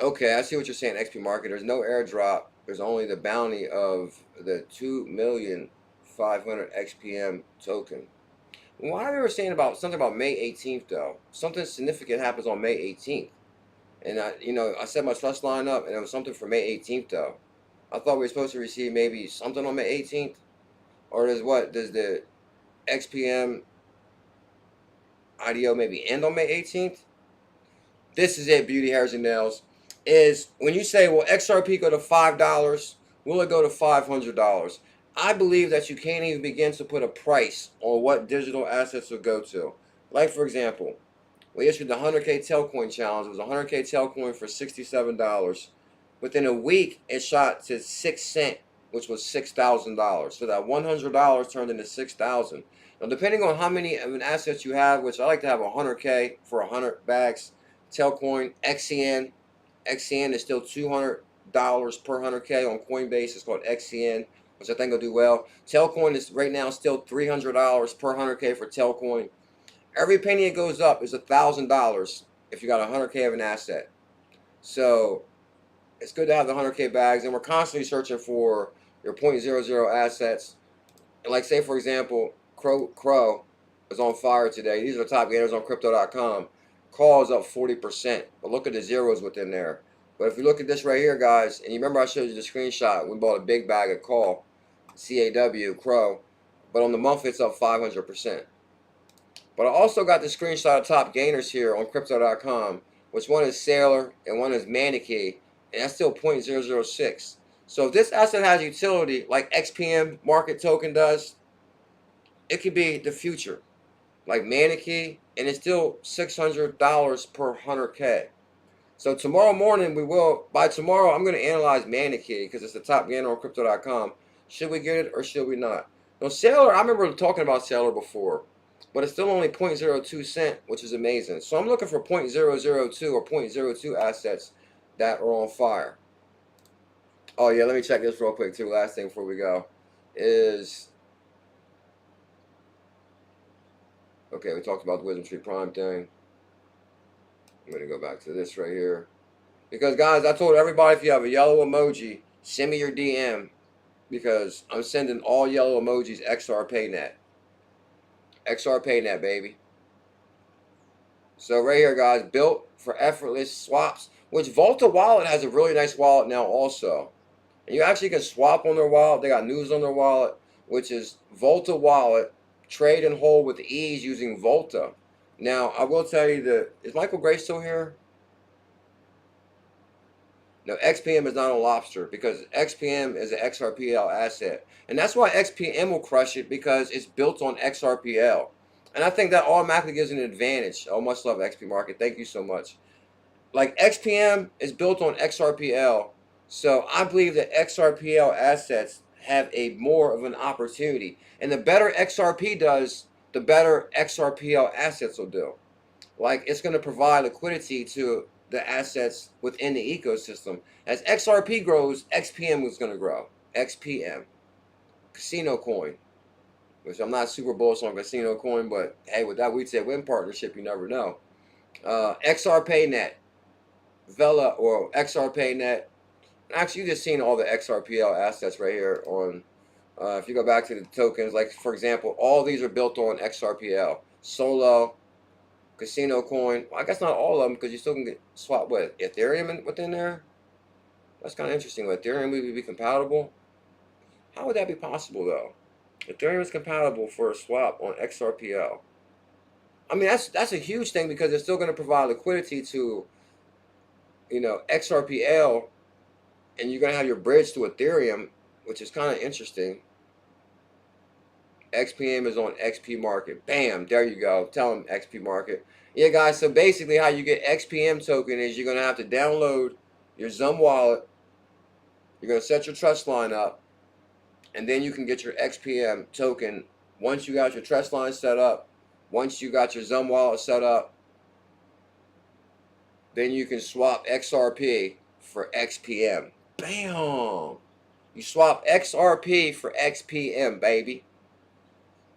Okay, I see what you're saying, XP Market. There's no airdrop. There's only the bounty of the 2,500,000 XPM token. Why they were saying about something about May 18th though? Something significant happens on May 18th, and I set my trust line up, and it was something for May 18th though. I thought we were supposed to receive maybe something on May 18th, or does the XPM IDO maybe end on May 18th? This is it, beauty, hairs, and nails. Is when you say, well, XRP go to $5, will it go to $500? I believe that you can't even begin to put a price on what digital assets will go to. Like, for example, we issued the 100K Telcoin challenge. It was a 100K Telcoin for $67. Within a week, it shot to 6 cents, which was $6,000. So that $100 turned into $6,000. Now, depending on how many of an assets you have, which I like to have 100K for 100 bags, Telcoin, XCN. XCN is still $200 per 100K on Coinbase. It's called XCN, which I think will do well. Telcoin is right now still $300 per 100K for Telcoin. Every penny it goes up is $1,000 if you got 100K of an asset. So it's good to have the 100K bags, and we're constantly searching for your 0.00 assets. And like, say for example, Crow is on fire today. These are the top gainers on crypto.com. Call is up 40%, but look at the zeros within there. But if you look at this right here, guys, and you remember I showed you the screenshot, we bought a big bag of call, CAW, Crow, but on the month it's up 500%. But I also got the screenshot of top gainers here on crypto.com, which one is Sailor and one is Manakee, and that's still 0.006. So if this asset has utility like XPM market token does, it could be the future. Like Manakee, and it's still $600 per 100K. So tomorrow morning by tomorrow, I'm going to analyze Manakee because it's the top gainer on crypto.com. Should we get it or should we not? Now, Sailor, I remember talking about Sailor before. but it's still only 0.02 cent, which is amazing. So I'm looking for 0.002 or 0.02 assets that are on fire. Oh yeah, let me check this real quick too. Last thing before we go is, okay, we talked about the WisdomTree Prime thing. I'm gonna go back to this right here. Because guys, I told everybody, if you have a yellow emoji, send me your DM, because I'm sending all yellow emojis XRPayNet. XRPayNet, baby. So right here, guys, built for effortless swaps, which Volta Wallet has a really nice wallet now also. And you actually can swap on their wallet. They got news on their wallet, which is Volta Wallet, trade and hold with ease using Volta. Now, I will tell you that, is Michael Gray still here? No, XPM is not a lobster, because XPM is an XRPL asset. And that's why XPM will crush it, because it's built on XRPL. And I think that automatically gives an advantage. Oh, much love, XP Market. Thank you so much. Like, XPM is built on XRPL. So I believe that XRPL assets have a more of an opportunity. And the better XRP does, the better XRPL assets will do. Like, it's going to provide liquidity to the assets within the ecosystem. As XRP grows, XPM is going to grow. XPM. Casino coin. Which I'm not super bullish on casino coin, but hey, with that we'd say win partnership, you never know. XRPayNet. VANGUARD or XRPayNet. Actually, you just seen all the XRPL assets right here on, if you go back to the tokens, like for example, all these are built on XRPL. Solo, Casino coin. Well, I guess not all of them, because you still can get swap with Ethereum within there. That's kind of interesting. With Ethereum, would be compatible. How would that be possible though? Ethereum is compatible for a swap on XRPL. I mean, that's a huge thing, because it's still going to provide liquidity to, you know, XRPL, and you're going to have your bridge to Ethereum, which is kind of interesting. XPM is on XP Market. Bam, there you go. Tell them XP Market. Yeah, guys, so basically how you get XPM token is you're going to have to download your Zum wallet. You're going to set your trust line up, and then you can get your XPM token once you got your trust line set up, once you got your Zum wallet set up. Then you can swap XRP for XPM. Bam! You swap XRP for XPM, baby.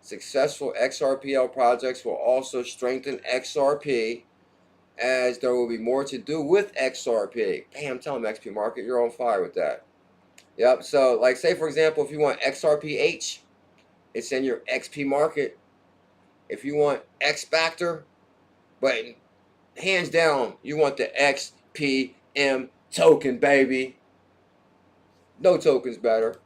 Successful XRPL projects will also strengthen XRP, as there will be more to do with XRP. Bam, tell them XP Market, you're on fire with that. Yep, so like say for example, if you want XRPH, it's in your XP Market. If you want X Factor, but hands down, you want the XPM token, baby. No token's better.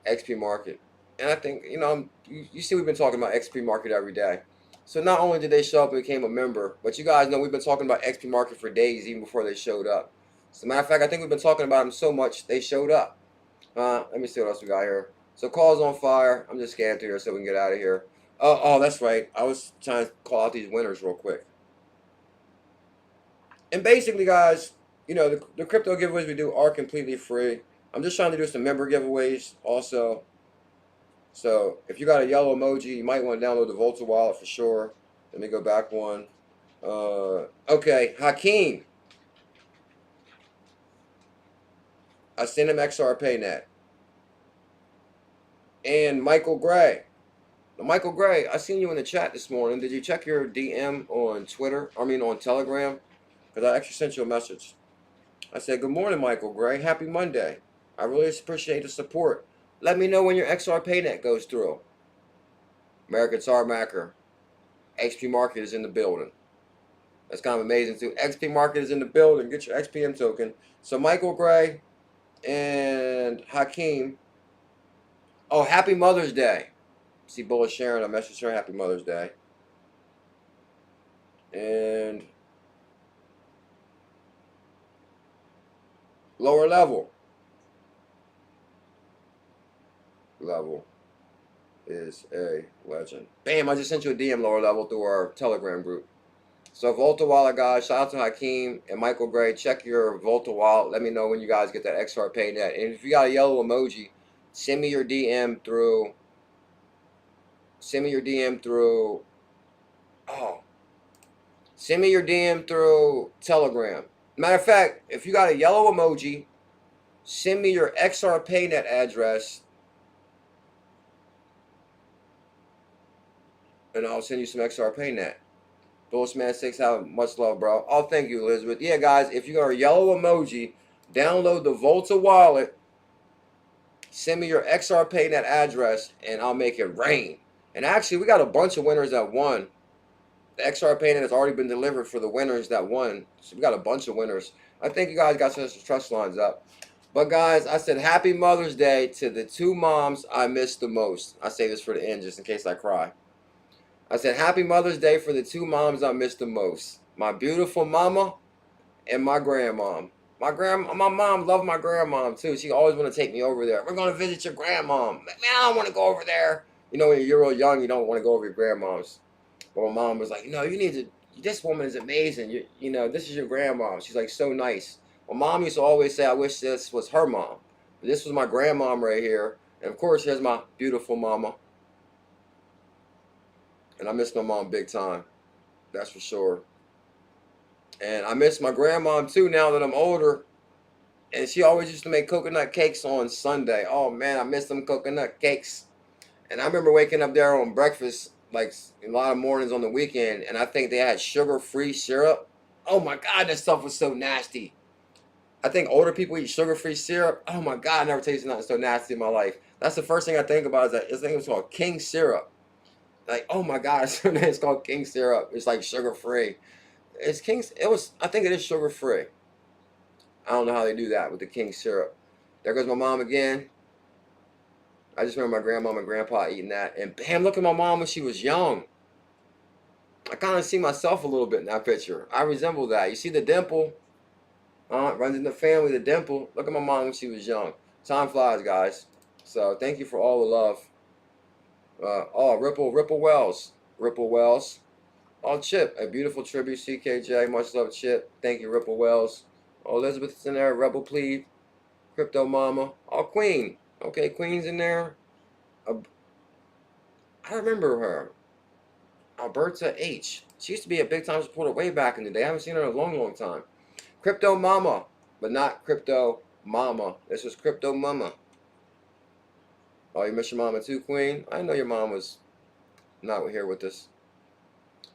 XP Market. And I think, you know, you see we've been talking about XP Market every day. So not only did they show up and became a member, but you guys know we've been talking about XP Market for days, even before they showed up. As a matter of fact, I think we've been talking about them so much, they showed up. Let me see what else we got here. So calls on fire. I'm just scanning through here so we can get out of here. Oh, that's right. I was trying to call out these winners real quick. And basically, guys, you know, the crypto giveaways we do are completely free. I'm just trying to do some member giveaways also. So if you got a yellow emoji, you might want to download the Volta wallet for sure. Let me go back one. Okay, Hakeem. I sent him XRPayNet. And Michael Gray. Now, Michael Gray, I seen you in the chat this morning. Did you check your DM on Twitter? I mean on Telegram? Because I actually sent you a message. I said, good morning, Michael Gray. Happy Monday. I really appreciate the support. Let me know when your XRPayNet goes through. American Tarmacker. XP Market is in the building. That's kind of amazing too. XP Market is in the building. Get your XPM token. So Michael Gray and Hakeem. Oh, happy Mother's Day. See Bullish Sharon. I messaged her. Happy Mother's Day. And lower level. Level is a legend. Bam, I just sent you a DM, lower level, through our Telegram group. So Volta Wallet, guys, shout out to Hakeem and Michael Gray. Check your Volta Wallet. Let me know when you guys get that XRPayNet. And if you got a yellow emoji, send me your DM through send me your DM through, send me your DM through Telegram. Matter of fact, if you got a yellow emoji, send me your XRPayNet address, and I'll send you some XRPayNet. BullzMan6, how much love, bro. Oh, thank you, Elizabeth. Yeah, guys, if you got a yellow emoji, download the Volta wallet, send me your XRPayNet address, and I'll make it rain. And actually, we got a bunch of winners that won. The XRPayNet has already been delivered for the winners that won. So we got a bunch of winners. I think you guys got some trust lines up. But guys, I said happy Mother's Day to the two moms I miss the most. I say this for the end just in case I cry. I said happy Mother's Day for the two moms I miss the most. My beautiful mama and my grandmom. My mom loved my grandmom too. She always want to take me over there. We're going to visit your grandmom. Man, I don't want to go over there. You know, when you're real young, you don't want to go over your grandmoms. But my mom was like, you need to, this woman is amazing. You know, this is your grandma. She's like so nice. My mom used to always say, I wish this was her mom. But this was my grandmom right here. And of course, here's my beautiful mama. And I miss my mom big time. That's for sure. And I miss my grandmom too now that I'm older. And she always used to make coconut cakes on Sunday. Oh man, I miss them coconut cakes. And I remember waking up there on breakfast, like a lot of mornings on the weekend, and I think they had sugar-free syrup. Oh my God, that stuff was so nasty. I think older people eat sugar-free syrup. Oh my God, I never tasted nothing so nasty in my life. That's the first thing I think about is that this thing was called King syrup. Like, oh my God, it's called King syrup. It's like sugar-free. It's King's. I think it is sugar-free. I don't know how they do that with the King syrup. There goes my mom again. I just remember my grandma and grandpa eating that. And bam, look at my mom when she was young. I kind of see myself a little bit in that picture. I resemble that. You see the dimple? Runs in the family, the dimple. Look at my mom when she was young. Time flies, guys. So thank you for all the love. Ripple Wells. Ripple Wells. Oh, Chip. A beautiful tribute, CKJ. Much love, Chip. Thank you, Ripple Wells. Oh, Elizabeth's in there. Rebel Plead. Crypto Mama. Oh, Queen. Okay, Queen's in there. I remember her. Alberta H. She used to be a big time supporter way back in the day. I haven't seen her in a long, long time. Crypto Mama, but not Crypto Mama. This was Crypto Mama. Oh, you miss your mama too, Queen? I know your mom was not here with us.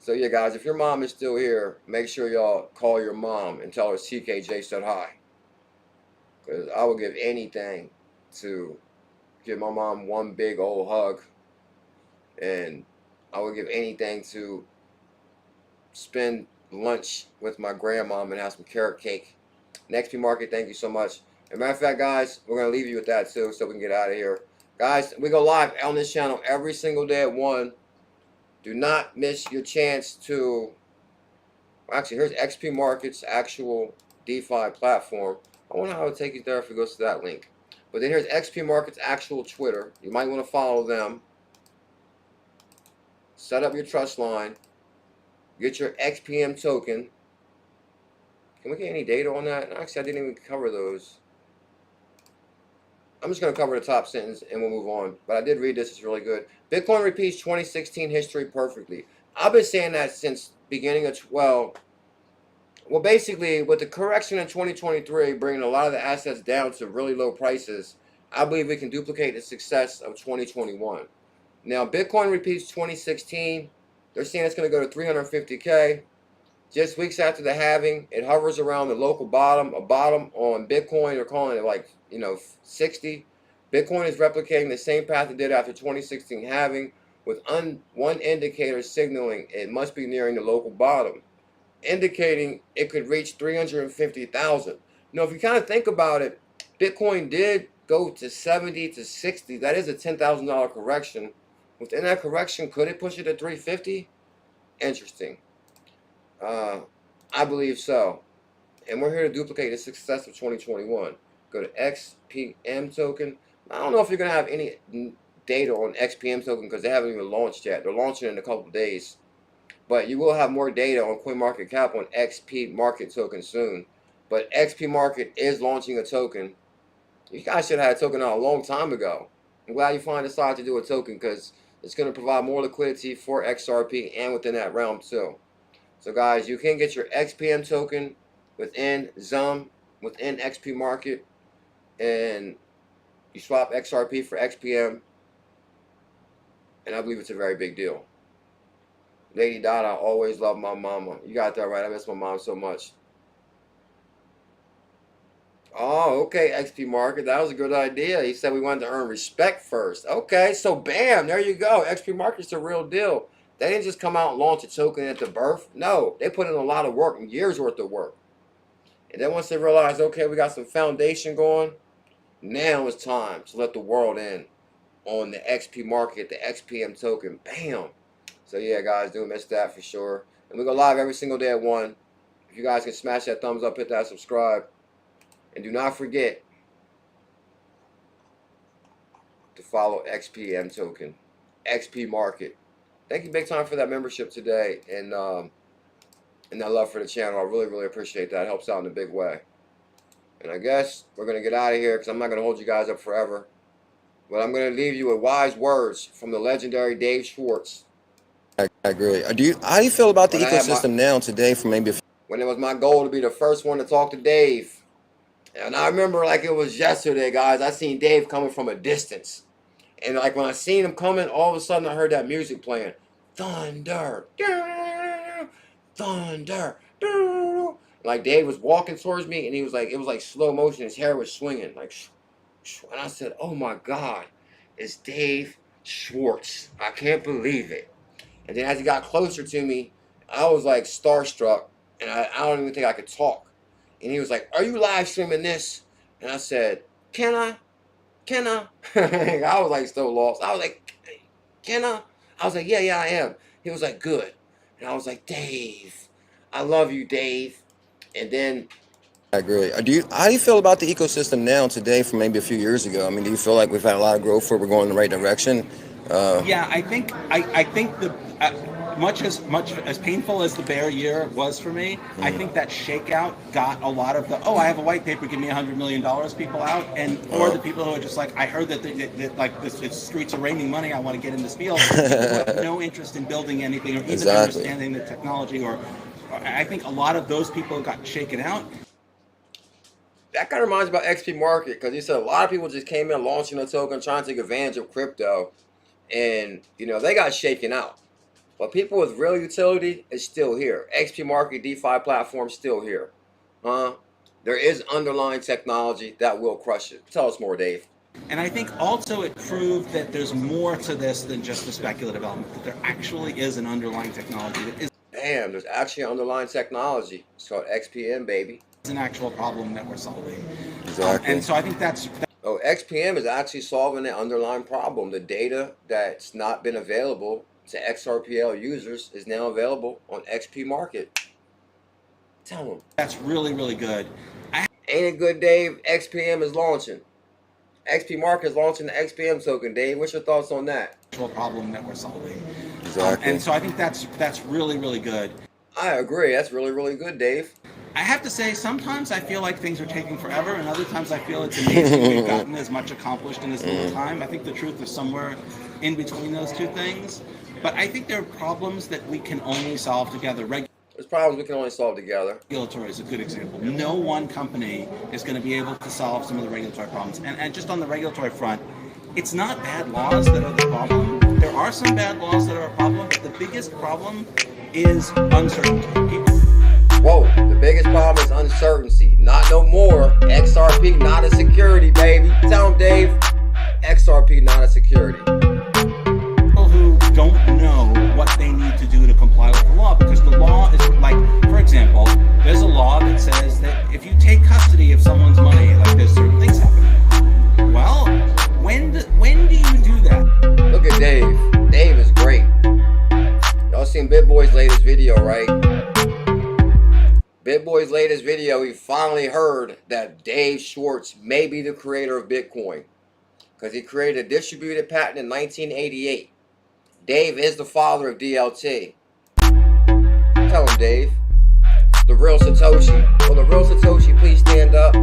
So yeah, guys, if your mom is still here, make sure y'all call your mom and tell her CKJ said hi. Because I would give anything to give my mom one big old hug. And I would give anything to spend lunch with my grandmom and have some carrot cake. XP Market, thank you so much. As a matter of fact, guys, we're going to leave you with that too so we can get out of here. Guys, we go live on this channel every single day at 1. Do not miss your chance to... Actually, here's XP Market's actual DeFi platform. I wonder how it would take you there if it goes to that link. But then here's XP Market's actual Twitter. You might want to follow them. Set up your trust line. Get your XPM token. Can we get any data on that? Actually, I didn't even cover those. I'm just going to cover the top sentence and we'll move on. But I did read this. It's really good. Bitcoin repeats 2016 history perfectly. I've been saying that since beginning of 12. Well, basically, with the correction in 2023, bringing a lot of the assets down to really low prices, I believe we can duplicate the success of 2021. Now, Bitcoin repeats 2016. They're saying it's going to go to 350K. Just weeks after the halving, it hovers around the local bottom. A bottom on Bitcoin, they're calling it like, 60. Bitcoin is replicating the same path it did after 2016 halving, with one indicator signaling it must be nearing the local bottom, indicating it could reach 350,000. Now, if you kind of think about it, Bitcoin did go to 70 to 60. That is a $10,000 correction. Within that correction, could it push it to 350? Interesting. I believe so. And we're here to duplicate the success of 2021. Go to XPM token. I don't know if you're going to have any data on XPM token because they haven't even launched yet. They're launching in a couple of days. But you will have more data on CoinMarketCap on XP Market token soon. But XP Market is launching a token. You guys should have had a token out a long time ago. I'm glad you finally decided to do a token because It's going to provide more liquidity for XRP and within that realm too. So guys, you can get your XPM token within XUM, within XP Market, and you swap XRP for XPM, and I believe it's a very big deal. Lady Dada, I always love my mama. You got that right. I miss my mom so much. Oh, okay, XP Market. That was a good idea. He said we wanted to earn respect first. Okay, so bam, there you go. XP Market's the real deal. They didn't just come out and launch a token at the birth. No, they put in a lot of work, and years worth of work. And then once they realized, okay, we got some foundation going, now it's time to let the world in on the XP Market, the XPM token. Bam. So yeah, guys, do miss that for sure. And we go live every single day at 1. If you guys can smash that thumbs up, hit that subscribe. And do not forget to follow XPM token, XP Market. Thank you big time for that membership today and that love for the channel. I really, really appreciate that. It helps out in a big way. And I guess we're going to get out of here because I'm not going to hold you guys up forever. But I'm going to leave you with wise words from the legendary Dave Schwartz. I agree. How do you feel about the ecosystem now today from maybe when it was my goal to be the first one to talk to Dave? And I remember like it was yesterday, guys. I seen Dave coming from a distance. And like when I seen him coming, all of a sudden I heard that music playing. Thunder. Thunder. Like Dave was walking towards me and he was like, it was like slow motion. His hair was swinging. Like, and I said, oh my God, it's Dave Schwartz. I can't believe it. And then as he got closer to me, I was like starstruck. And I don't even think I could talk. And he was like, are you live streaming this? And I said, can I? Can I? I was like so lost. I was like, can I? I was like, yeah, I am. He was like, good. And I was like, Dave, I love you, Dave. And then I agree. How do you feel about the ecosystem now today from maybe a few years ago? I mean, do you feel like we've had a lot of growth where we're going in the right direction? Yeah, I think the much as painful as the bear year was for me, I think that shakeout got a lot of the I have a white paper, give me $100 million people out, and or the people who are just like, I heard that like this streets are raining money, I want to get in this field. People who have no interest in building anything or even understanding the technology, or I think a lot of those people got shaken out. That kind of reminds me about XP Market, because he said a lot of people just came in launching a token, trying to take advantage of crypto, and they got shaken out. But people with real utility is still here. XP Market DeFi platform still here. There is underlying technology that will crush it. Tell us more, Dave. And I think also it proved that there's more to this than just the speculative element, that there actually is an underlying technology that is. Damn, there's actually an underlying technology. It's called XPM, baby. It's an actual problem that we're solving. Exactly. And so I think that's... XPM is actually solving the underlying problem. The data that's not been available to XRPL users is now available on XP Market. Tell them. That's really, really good. Ain't it good, Dave? XPM is launching. XP Market is launching the XPM token, Dave. What's your thoughts on that? Actual problem that we're solving. Exactly. And so I think that's really, really good. I agree. That's really, really good, Dave. I have to say, sometimes I feel like things are taking forever, and other times I feel it's amazing we've gotten as much accomplished in as little time. I think the truth is somewhere in between those two things. But I think there are problems that we can only solve together. There's problems we can only solve together. Regulatory is a good example. No one company is going to be able to solve some of the regulatory problems. And just on the regulatory front, it's not bad laws that are the problem. There are some bad laws that are a problem, but the biggest problem is uncertainty. Whoa, the biggest problem is uncertainty. Not no more. XRP not a security, baby. Tell them, Dave. XRP not a security. People who don't know what they need to do to comply with the law, because the law is like, for example, there's a law that says that if you take custody of someone's money, like there's certain things happening. Well, when do you do that? Look at Dave. Dave is great. Y'all seen BitBoy's latest video, right? BitBoy's latest video, he finally heard that Dave Schwartz may be the creator of Bitcoin, because he created a distributed patent in 1988. Dave is the father of DLT. Tell him, Dave. The real Satoshi. Will the real Satoshi please stand up?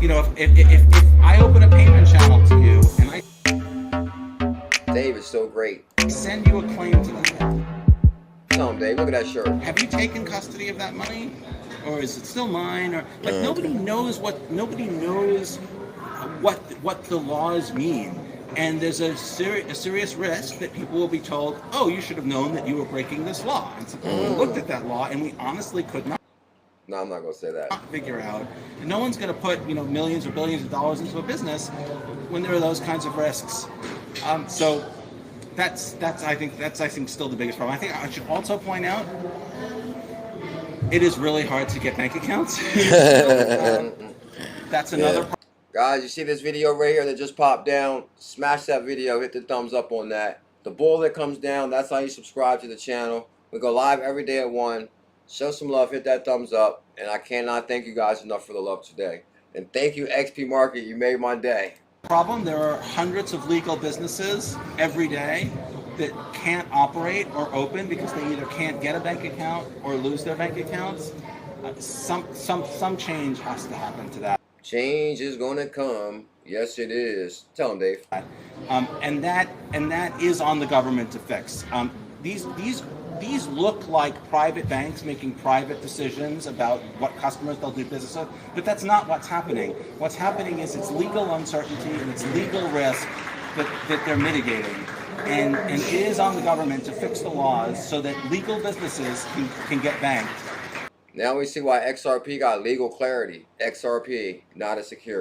If I open a payment channel to you and Dave is so great. Send you a claim to that. Tell him, Dave, look at that shirt. Have you taken custody of that money? Or is it still mine? Or like nobody knows what the laws mean. And there's a serious risk that people will be told, oh, you should have known that you were breaking this law. And so we looked at that law and we honestly could not. No, I'm not going to say that. Figure out. And no one's going to put millions or billions of dollars into a business when there are those kinds of risks. So that's I think still the biggest problem. I think I should also point out it is really hard to get bank accounts. That's another problem. Guys, you see this video right here that just popped down? Smash that video, hit the thumbs up on that. The bull that comes down, that's how you subscribe to the channel. We go live every day at 1. Show some love, hit that thumbs up. And I cannot thank you guys enough for the love today. And thank you, XP Market, you made my day. Problem, there are hundreds of legal businesses every day that can't operate or open because they either can't get a bank account or lose their bank accounts. Some change has to happen to that. Change is gonna come. Yes, it is. Tell him, Dave. And that is on the government to fix. These look like private banks making private decisions about what customers they'll do business with, but that's not what's happening. What's happening is it's legal uncertainty and it's legal risk that they're mitigating. And it is on the government to fix the laws so that legal businesses can get banked. Now we see why XRP got legal clarity. XRP, not a security.